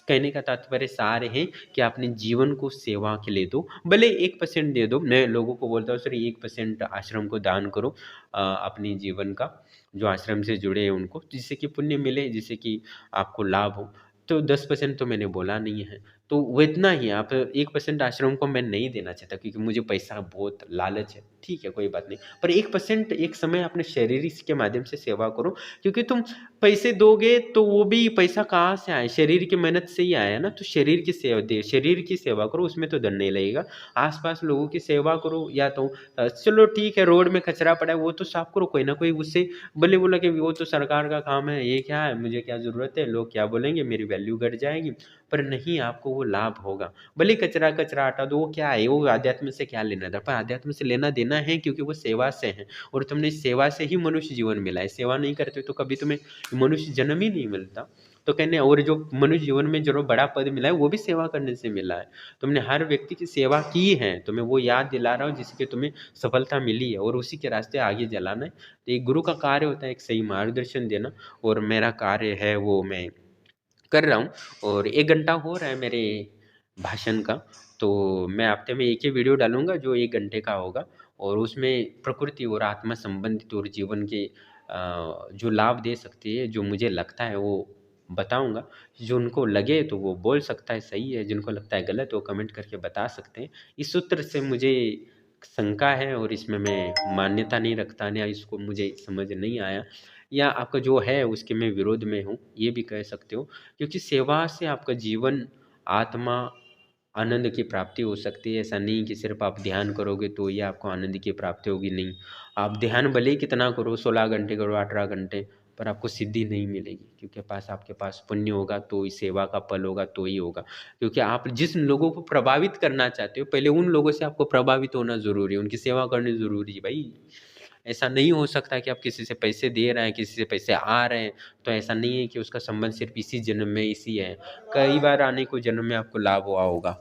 कहने का तात्पर्य सार है कि आपने जीवन को सेवा के लिए दो, भले 1% दे दो। मैं लोगों को बोलता हूँ सर 1% आश्रम को दान करो, अपने जीवन का, जो आश्रम से जुड़े हैं उनको, जिससे कि पुण्य मिले, जिससे कि आपको लाभ हो। तो 10% तो मैंने बोला नहीं है, तो वो इतना ही। आप 1% आश्रम को मैं नहीं देना चाहता, क्योंकि मुझे पैसा बहुत लालच है, ठीक है कोई बात नहीं। पर 1% एक समय अपने शरीर के माध्यम से सेवा करो, क्योंकि तुम पैसे दोगे तो वो भी पैसा कहाँ से आए, शरीर की मेहनत से ही आया ना। तो शरीर की सेवा दे, शरीर की सेवा करो, उसमें तो धन नहीं लगेगा। आसपास लोगों की सेवा करो, या तो चलो ठीक है रोड में कचरा पड़ा है वो तो साफ करो, कोई ना कोई उससे भले बोला कि वो तो सरकार का काम है, ये क्या है, मुझे क्या ज़रूरत है, लोग क्या बोलेंगे, मेरी वैल्यू घट जाएगी। पर नहीं, आपको वो लाभ होगा। भले कचरा कचरा हटा दो, वो क्या है, वो आध्यात्म से क्या लेना था, पर आध्यात्म से लेना देना है, क्योंकि वो सेवा से है, और तुमने सेवा से ही मनुष्य जीवन मिला है। सेवा नहीं करते तो कभी तुम्हें मनुष्य जन्म ही नहीं मिलता। तो कहने, और जो मनुष्य जीवन में जो बड़ा पद मिला है वो भी सेवा करने से मिला है। तुमने हर व्यक्ति की सेवा की है, तो मैं वो याद दिला रहा हूँ जिसके तुम्हें सफलता मिली है, और उसी के रास्ते आगे जलाना है। तो एक गुरु का कार्य होता है एक सही मार्गदर्शन देना, और मेरा कार्य है वो मैं कर रहा हूँ। और 1 घंटा हो रहा है मेरे भाषण का। तो मैं हफ्ते में एक ही वीडियो डालूँगा जो 1 घंटे का होगा, और उसमें प्रकृति और आत्मा संबंधित और जीवन के जो लाभ दे सकती है, जो मुझे लगता है वो बताऊँगा। जो उनको लगे तो वो बोल सकता है सही है, जिनको लगता है गलत वो कमेंट करके बता सकते हैं। इस सूत्र से मुझे शंका है और इसमें मैं मान्यता नहीं रखता, या इसको मुझे समझ नहीं आया, या आपका जो है उसके मैं विरोध में हूँ, ये भी कह सकते हो। क्योंकि सेवा से आपका जीवन, आत्मा, आनंद की प्राप्ति हो सकती है। ऐसा नहीं कि सिर्फ आप ध्यान करोगे तो ये आपको आनंद की प्राप्ति होगी, नहीं। आप ध्यान भले ही कितना करो, 16 घंटे करो, 18 घंटे, पर आपको सिद्धि नहीं मिलेगी, क्योंकि आपके पास पुण्य होगा तो ही सेवा का फल होगा, तो ही होगा। क्योंकि आप जिस लोगों को प्रभावित करना चाहते हो, पहले उन लोगों से आपको प्रभावित होना ज़रूरी है, उनकी सेवा करनी ज़रूरी है भाई। ऐसा नहीं हो सकता कि आप किसी से पैसे दे रहे हैं, किसी से पैसे आ रहे हैं, तो ऐसा नहीं है कि उसका संबंध सिर्फ इसी जन्म में इसी है। कई बार आने को जन्म में आपको लाभ हुआ होगा।